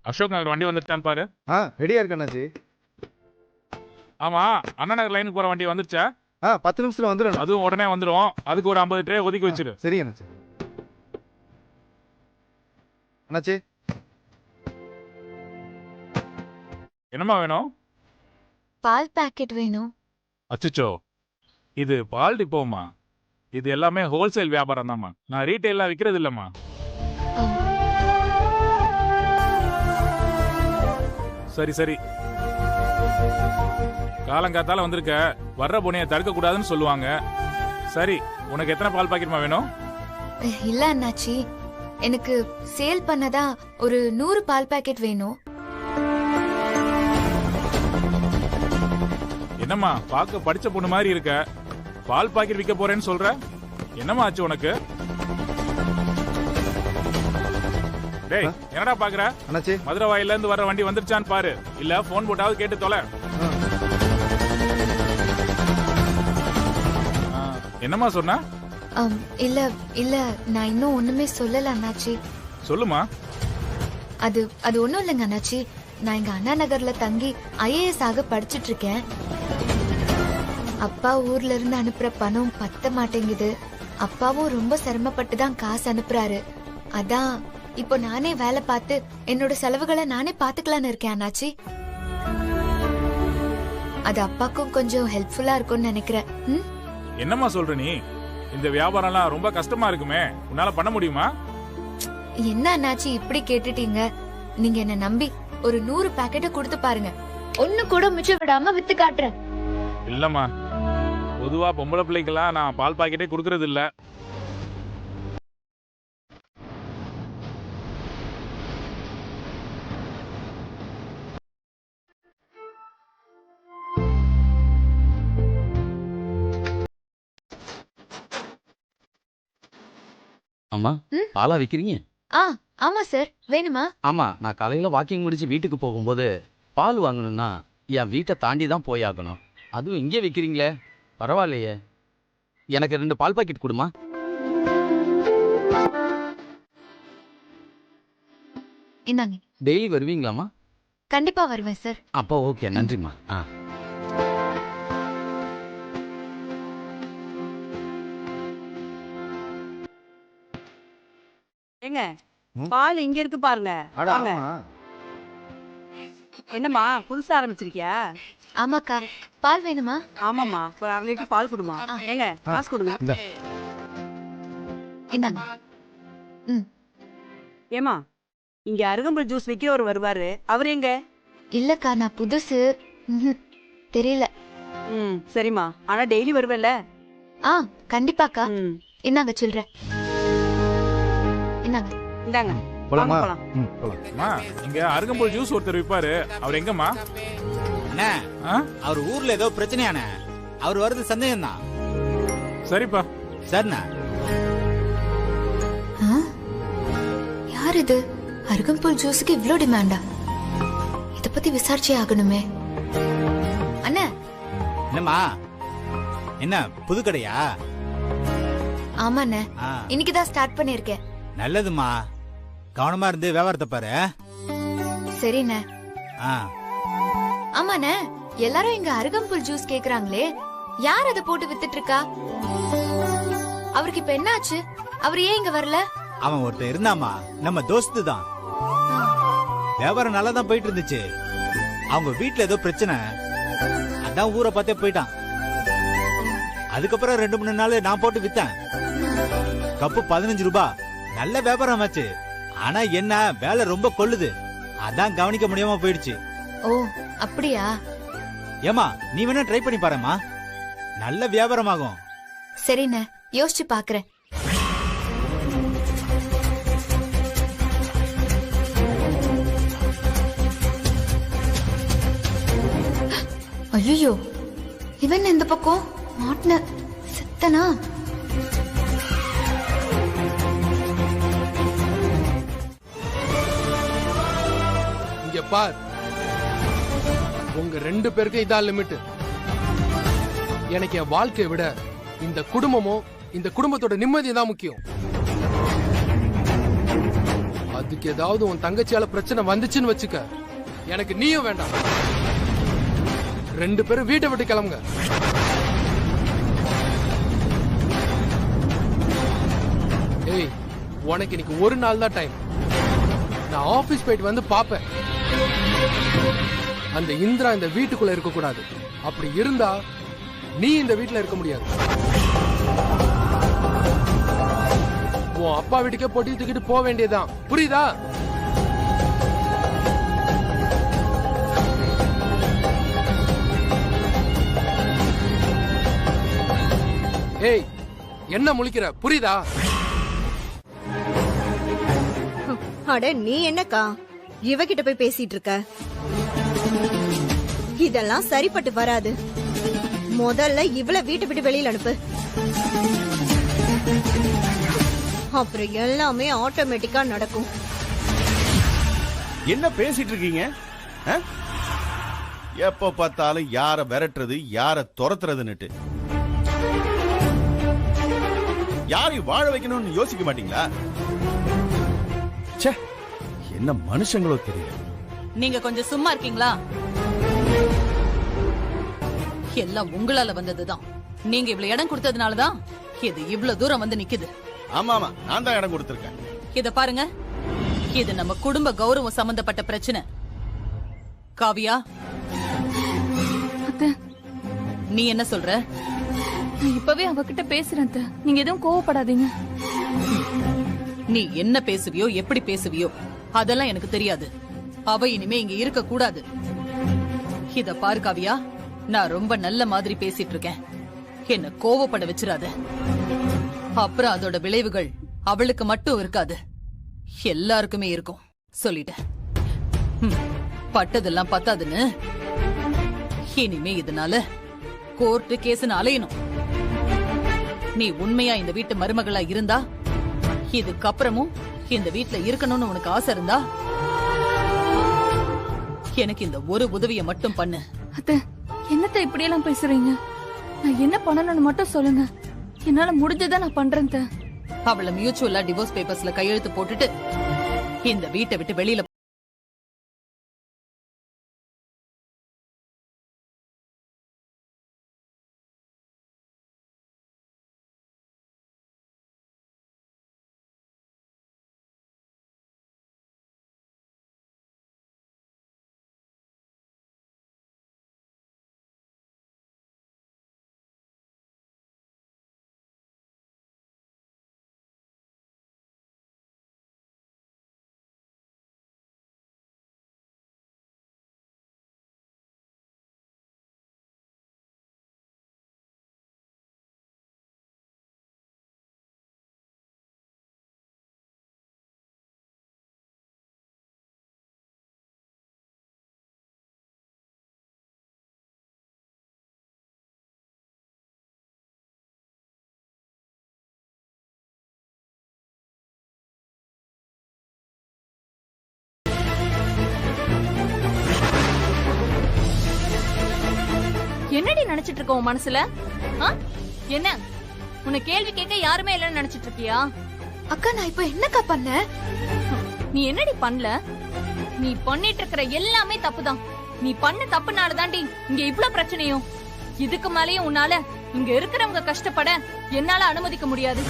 அசோக் நகர் வண்டி வந்துட்டான்னு பாரு. ரெடியா இருக்கு அண்ணாச்சி. ஆமா, அண்ணா நகர் லைனுக்கு போற வண்டி வந்துருச்சா? 10 நிமிஷத்துல வந்துடும். அதுவும் உடனே வந்துடும். அதுக்கு ஒரு 50 ட்ரே ஒதுக்கி வச்சிரு. சரி அண்ணாச்சி. அண்ணாச்சி என்னம்மா வேணும்? பால் பாக்கெட் வேணும். அச்சுச்சோ, இது பால் டிப்போமா? இது எல்லாமே ஹோல்சேல் வியாபாரம் தான்மா. நான் ரீட்டைலா விக்கிறது இல்லம்மா. சரி சரி, காலங்காத்தால வந்திருக்க, வர்ற பொண்ணைய தடுக்க கூடாதுன்னு சொல்லுவாங்க. சரி, உனக்கு எத்தனை பால் பாக்கெட்மா வேணும்? இல்ல அண்ணாச்சி, எனக்கு சேல் பண்ணதா ஒரு 100 பால் பாக்கெட் வேணும். என்னம்மா பார்க்க படிச்ச பொண்ணு மாதிரி இருக்க, பால் பாக்கெட் விற்க போறேன்னு சொல்ற? என்னம்மா ஆச்சு உனக்கு? டேய், என்னடா பாக்குற? அண்ணாச்சி, மதுரை வாயில இருந்து வர வண்டி வந்துருச்சான்னு பாரு, இல்ல போன் போட்டாவது கேட்டு தொலை. என்னம்மா சொன்ன? இல்ல இல்ல, நான் இன்னும் ஒண்ணுமே சொல்லல அண்ணாச்சி. சொல்லுமா. அது ஒண்ணும் இல்லைங்க அண்ணாச்சி. நான் இங்க அண்ணா நகர்ல தங்கி IAS ஆக படிச்சிட்டு இருக்கேன். அப்பா ஊர்ல இருந்து அனுப்புற பணம் பத்த மாட்டேங்குது. அப்பாவும் ரொம்ப சிரமப்பட்டு தான் காசு அனுப்புறாரு. அதான் இப்போ நானே வேலை பார்த்து என்னோட செலவுகளை நானே பாத்துக்கலான்னு இருக்கேன் அண்ணாச்சி. அது அப்பாக்கும் கொஞ்சம் ஹெல்ப்ஃபுல்லா இருக்கும்னு நினைக்கிறேன். என்னம்மா சொல்ற நீ? இந்த வியாபாரம்லாம் ரொம்ப கஷ்டமா இருக்குமே, உன்னால பண்ண முடியுமா? என்ன அண்ணாச்சி இப்படி கேட்டுட்டீங்க? நீங்க என்ன நம்பி ஒரு 100 பாக்கெட்டை கொடுத்து பாருங்க, ஒண்ணு கூட மிச்சம் விடாம வித்து காட்டுறேன். இல்லம்மா, பொதுவா பொம்பளை பிள்ளைக்கெல்லாம் நான் பால் பாக்கெட்டே கொடுக்கறது இல்ல. அம்மா, பாலா விக்கிறீங்க? ஆமா சார், வேணுமா? ஆமா, நான் காலையில வாக்கிங் முடிச்சு வீட்டுக்கு போகும்போது பால் வாங்கணும்னா என் வீட்டை தாண்டி தான் போயாகணும். அதுவும் இங்கே விற்கிறீங்களே, பரவாயில்லையே. எனக்கு 2 பால் பாக்கெட் கொடுமா. இந்தாங்க. டெய்லி வருவீங்களாமா? கண்டிப்பா வருவேன் சார். அப்போ ஓகே, நன்றிம்மா. ஏங்க, பால் இங்க இருக்கு பாருங்க. வாங்க. என்னம்மா புதுசா ஆரம்பிச்சிருக்கியா? ஆமாக்கா, பால் வேணுமா? ஆமாம்மா, ஒரு 1/2 லிட்டர் பால் கொடுமா. ஏங்க, காசு கொடுங்க. இந்தாங்க. ஏமா, இங்க அருகம்புல் ஜூஸ் விக்கிறவர் வருவாரு, அவர் எங்க? இல்லக்கா, நான் புதுசு, தெரியல. சரிம்மா, ஆனா டெய்லி வருவேல்ல? கண்டிப்பாக்கா. இந்தாங்க சில்ற. இந்தாங்க. இந்தாங்க. போலாமா? அம்மா, இங்க அருகம்புல் ஜூஸ் ஒருத்தர் விப்பாரு, அவர் எங்கம்மா? அண்ணா, அவர் ஊர்ல ஏதோ பிரச்சனையானே, அவர் வரது சந்தேகம் தான். சரிப்பா. சரிண்ணா. யார் இது? அருகம்புல் ஜூஸுக்கு இவ்ளோ டிமாண்டா? இத பத்தி விசாரிச்சே ஆகணுமே. அண்ணா. என்னம்மா, என்ன புது கடையா? ஆமாண்ணே, இன்னைக்குதான் ஸ்டார்ட் பண்ணிருக்கேன். நல்லதுமா, கவனமா இருந்து வியாபாரத்தை பாரு. சரிண்ணே. ஆமாண்ணே, எல்லாரும் இங்க அருகம்புல் ஜூஸ் கேக்குறாங்களே, யார் அதை போட்டு வித்துட்டு இருக்கா? அவருக்கு இப்ப என்ன ஆச்சு? அவர் ஏன் இங்க வரல? அவன் ஒருத்தர் இருந்தாமா, நம்ம தோஸ்து தான். வியாபாரம் நல்லா தான் போயிட்டு இருந்துச்சு. அவங்க வீட்டுல ஏதோ பிரச்சனை, அதான் ஊரை பார்த்தே போயிட்டான். அதுக்கப்புறம் 2-3 நாள் நான் போட்டு வித்தேன். கப்பு 15 ரூபாய். நல்ல வியாபாரம் ஆச்சு. ஆனா என்ன, வேலை ரொம்ப கொள்ளுது. அதான் கவனிக்க முடியாம போயிடுச்சு. ஓ, அப்படியா? ஏமா, நீ வேணா ட்ரை பண்ணி பாருமா, நல்ல வியாபாரம் ஆகும். சரிண்ணே, யோசிச்சு பாக்குறேன். ஐயோ, இவன் இந்த பக்கம் மாட்டின செத்தனா? இங்க பார், உங்க 2 பேருக்கு இதான் லிமிட். எனக்கு என் வாழ்க்கையை விட இந்த குடும்பமும் இந்த குடும்பத்தோட நிம்மதி தான் முக்கியம். அதுக்கு ஏதாவது உன் தங்கச்சியால பிரச்சனை வந்துச்சுன்னு வச்சுக்க, எனக்கு நீயும் வேண்டாம். 2 பேரும் வீட்டை விட்டு கிளம்புங்க. ஏய், உனக்கு இன்னைக்கு ஒரு நாள் தான் டைம். நான் ஆபீஸ் போயிட்டு வந்து பாப்பேன். அந்த இந்திரா இந்த வீட்டுக்குள்ள இருக்க கூடாது. அப்படி இருந்தா நீ இந்த வீட்டுல இருக்க முடியாது. உன் அப்பா வீட்டுக்கே பொட்டி தூக்கிட்டு போக வேண்டியதுதான். புரியுதா? ஏய், என்ன முழிக்கிற? புரியுதா? அட நீ என்னக்கா இவகிட்ட போய் பேசிட்டு இருக்க? இதெல்லாம் சரிப்பட்டு வராது. முதல்ல இவள வீட்டை விட்டு வெளியில அனுப்பு. அப்புறம் எல்லாமே ஆட்டோமேட்டிக்கா நடக்கும். என்ன பேசிட்டு இருக்கீங்க? எப்ப பார்த்தாலும் யார விரட்டுறது, யார துரத்துறதுன்னுட்டு. யாரையும் வாழ வைக்கணும்னு யோசிக்க மாட்டீங்களா? ச்சே, என்ன மனுஷங்களோ தெரியல. நீங்க கொஞ்சம் சும்மா இருக்கீங்களா? எல்லாம் உங்களால வந்ததுதான். நீங்க இவ்வளவு இடம் கொடுத்ததுனாலதான் இது இவ்வளவு தூரம் வந்து நிக்குது. ஆமா, நான் தான் இடம் கொடுத்திருக்கேன். இத பாருங்க, இது நம்ம குடும்ப கௌரவம் சம்பந்தப்பட்ட பிரச்சனை. காவியா, நீ என்ன சொல்ற? இப்பவே அவகிட்ட பேசுறேன். நீங்க எதுவும் கோவப்படாதீங்க. நீ என்ன பேசுவியோ, எப்படி பேசுவியோ அதெல்லாம் எனக்கு தெரியாது. அவ இனிமே இங்க இருக்க கூடாது. இத பாரு காவியா, நான் ரொம்ப நல்ல மாதிரி பேசிட்டு இருக்கேன். என்ன கோவப்பட வச்சிராத. அப்புறம் அதோட விளைவுகள் அவளுக்கு மட்டும் இருக்காது, எல்லாருக்குமே இருக்கும். சொல்லிட்டேன். பட்டதெல்லாம் பத்தாதுன்னு இனிமே இதனால கோர்ட்டு கேஸ்னு அலையணும். நீ உண்மையா இந்த வீட்டு மருமகளா இருந்தா, இதுக்கப்புறமும் இந்த வீட்டுல இருக்கணும்னு உனக்கு ஆசை இருந்தா, எனக்கு இந்த ஒரு உதவியை மட்டும் பண்ணு. என்னத்த இப்படி எல்லாம் பேசுறீங்க? நான் என்ன பண்ணணும்னு மட்டும் சொல்லுங்க. என்னால முடிஞ்சதை நான் பண்றேன். அவளை மியூச்சுவலா டிவோர்ஸ் பேப்பர்ஸ்ல கையெழுத்து போட்டுட்டு இந்த வீட்டை விட்டு வெளியில என்னடி நினைச்சிட்டு இருக்க உன் மனசுல? என்ன உன்னை கேள்வி கேட்க யாருமே இல்லைன்னு நினைச்சிட்டு இருக்கியா? அக்கா, நான் இப்ப என்னக்கா பண்ண? நீ என்னடி பண்ணல? நீ பண்ணிட்டு இருக்கிற எல்லாமே தப்புதான். நீ பண்ண தப்புனாலதாண்டி இங்க இவ்ளோ பிரச்சனையும். இதுக்கு மேலயும் உன்னால இங்க இருக்கிறவங்க கஷ்டப்பட என்னால அனுமதிக்க முடியாது.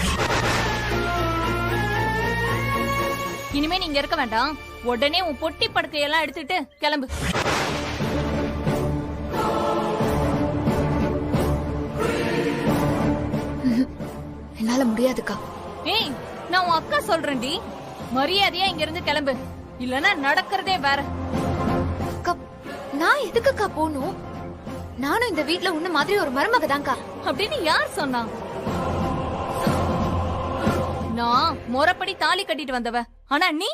இனிமே நீ இங்க இருக்க வேண்டாம். உடனே உன் பொட்டி படுக்கையெல்லாம் எடுத்துட்டு கிளம்பு. என்னால முடியாதுக்கா. ஏய், நான் உன் அக்கா சொல்றேன்டி, மரியாதையா இங்க இருந்து கிளம்பு, இல்லனா நடக்கிறதே வேற. நான் எதுக்குக்கா போகணும்? நானும் இந்த வீட்ல உன்ன மாதிரி ஒரு மருமக தான்க்கா. அப்படின்னு யார் சொன்னா? நான் முறைப்படி தாலி கட்டிட்டு வந்தவ. ஆனா நீ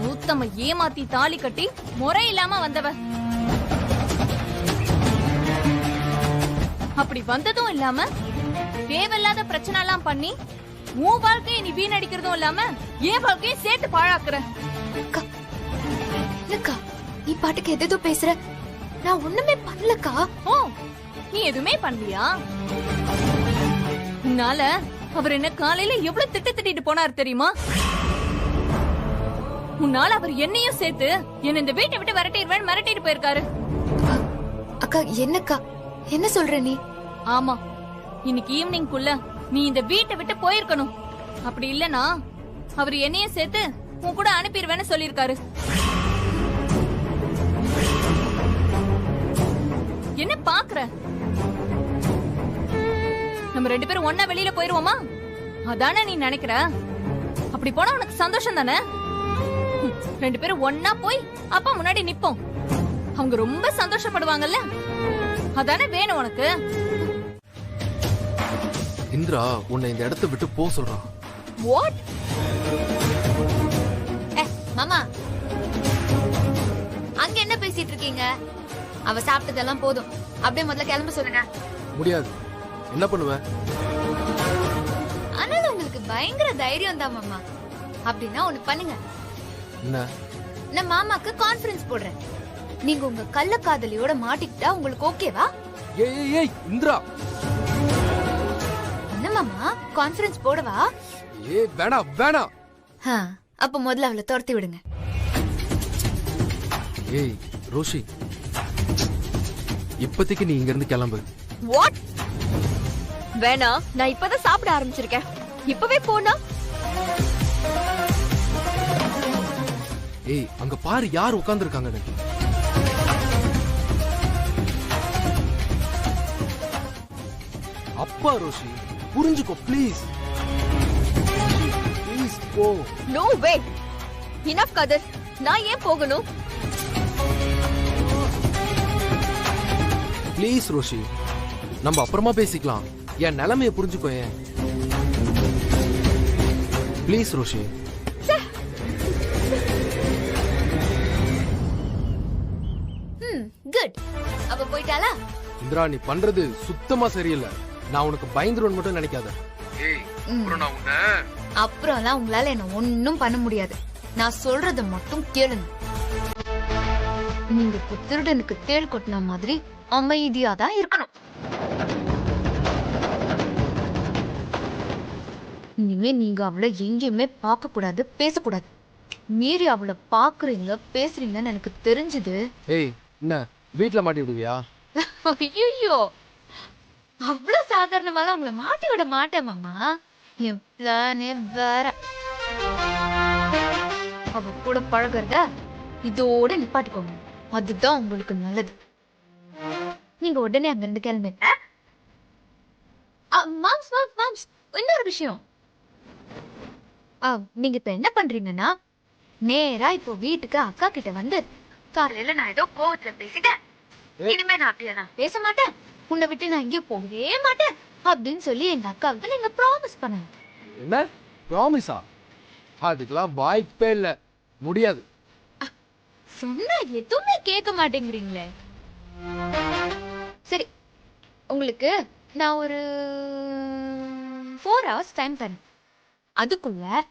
மூத்தம ஏமாத்தி தாலி கட்டி முறை இல்லாம வந்தவ. அப்படி வந்ததும் இல்லாம தேவையில்லாத பிரச்சனை எல்லாம் பண்ணி உன் வாழ்க்கையை நீ வீணடிக்கிறதும் இல்லாம என் வாழ்க்கையை சேர்த்து பாழாக்குற. நீ பாட்டுக்கு எதோ பேசுற. நான் ஒண்ணுமே பண்ணலக்கா. ஓ, நீ எதுவுமே பண்ணலையா? உன்னால அவர் என்ன காலையில எவ்வளவு திட்டிட்டு போனார் தெரியுமா? உன்னால அவர் என்னையும் சேர்த்து என்ன இந்த வீட்டை விட்டு விரட்டிடுவேன் மிரட்டிட்டு போயிருக்காரு. அக்கா என்னக்கா என்ன சொல்ற நீ? ஆமா, இன்னைக்கு ஈவினிங்குள்ள நீ இந்த வீட்டை விட்டு போயிருக்கணும். அப்படி இல்லனா அவர் என்னையும் சேர்த்து உன் கூட அனுப்பிடுவேன்னு சொல்லிருக்காரு. என்ன பாக்குற? நம்ம 2 பேரும் ஒன்னா வெளியில போயிருவோமா? அதானே நீ நினைக்கிற? அப்படி போனா உனக்கு சந்தோஷம் தானே? 2 பேரும் ஒன்னா போய் அப்பா முன்னாடி நிப்போம். அவங்க ரொம்ப சந்தோஷப்படுவாங்கல்ல? அதானே வேணும் உனக்கு? இந்திரா உன்னை இந்த இடத்தை விட்டு போ சொல்றான். வாட்? மாமா அங்க என்ன பேசிட்டு இருக்கீங்க? அவ சாப்பிட்டதெல்லாம் போதும், அப்படியே முதல்ல கிளம்ப சொல்லுங்க. முடியாது. என்ன பண்ணுவ? ஆனாலும் உங்களுக்கு பயங்கர தைரியம் தான் மாமா. அப்படின்னா ஒண்ணு பண்ணுங்க, என்ன? நான் மாமாக்கு கான்ஃபரன்ஸ் போடுறேன். நீங்க உங்க கள்ள காதலியோட மாட்டிக்கிட்டா உங்களுக்கு ஓகேவா? ஏய் இந்திரா. என்ன மாமா கான்ஃபரன்ஸ் போடவா? வேணாம். அப்ப முதல்ல அவளை துரத்தி விடுங்க. ஏய் ரோஷி, இப்போதைக்கு நீ இங்க இருந்து கிளம்பு. வாட்? வேணா, நான் இப்பதான் சாப்பிட ஆரம்பிச்சிருக்கேன். இப்பவே போனா? ஏய் அங்க பாரு யார் உட்கார்ந்து இருக்காங்கன்னு. அப்பா ரோஷி புரிஞ்சுக்கோ ப்ளீஸ். ப்ளீஸ் போ. No way. இனஃப் கதர். நான் ஏன் போகணும்? ப்ளீஸ் ரோஷி, நம்ம அப்புறமா பேசிக்கலாம். என் நிலைமைய புரிஞ்சுக்கோ. ஏன் ப்ளீஸ் ரோஷி. குட். அப்ப போயிட்டாளா? இந்திரா நீ பண்றது சுத்தமா சரியில்லை. நான் உனக்கு பயந்துருவன் மட்டும் நினைக்காத. அப்புறம்லாம் உங்களால என்ன ஒன்னும் பண்ண முடியாது. நான் சொல்றத மட்டும் கேளுங்க. நீங்க திருடனுக்கு தேள் கொட்டின மாதிரி அமைதியா தான் இருக்கணும். இனிமே நீங்க அவளை எங்கேயுமே பார்க்க கூடாது, பேசக்கூடாது. மீறி அவளை பாக்குறீங்க பேசுறீங்கன்னு எனக்கு தெரிஞ்சது. ஏய் என்ன வீட்ல மாட்டி விடுவியா? ஐயோ, அவ்வளவு சாதாரணமாலாம் உங்களை மாட்டி விட மாட்டேன் மாமா. என் பிளானே வேற. அவ கூட பழகிறத இதோட நிப்பாட்டிக்கோங்க. அதுதான் உங்களுக்கு நல்லது. நீங்க உடனே அங்க இருந்து கிளம்புங்க. மாம்ஸ் இன்னொரு விஷயம். நீங்க இப்ப என்ன பண்றீங்கன்னா, நேரா இப்போ வீட்டுக்கு அக்கா கிட்ட வந்து, காலையில நான் ஏதோ கோவத்துல பேசிட்டேன், இனிமே நான் அப்படியே நான் பேச மாட்டேன், உன்னை விட்டு நான் எங்கேயும் போகவே மாட்டேன் அப்படின்னு சொல்லி எங்க அக்காவுக்கு நீங்க ப்ராமிஸ் பண்ணுங்க. என்ன ப்ராமிஸா? அதுக்கெல்லாம் வாய்ப்பே இல்ல, முடியாது. சொன்னா எதுவுமே கேட்க மாட்டேங்கிறீங்களே. சரி, உங்களுக்கு நான் ஒரு 4 hours டைம் தரேன். அதுக்குள்ள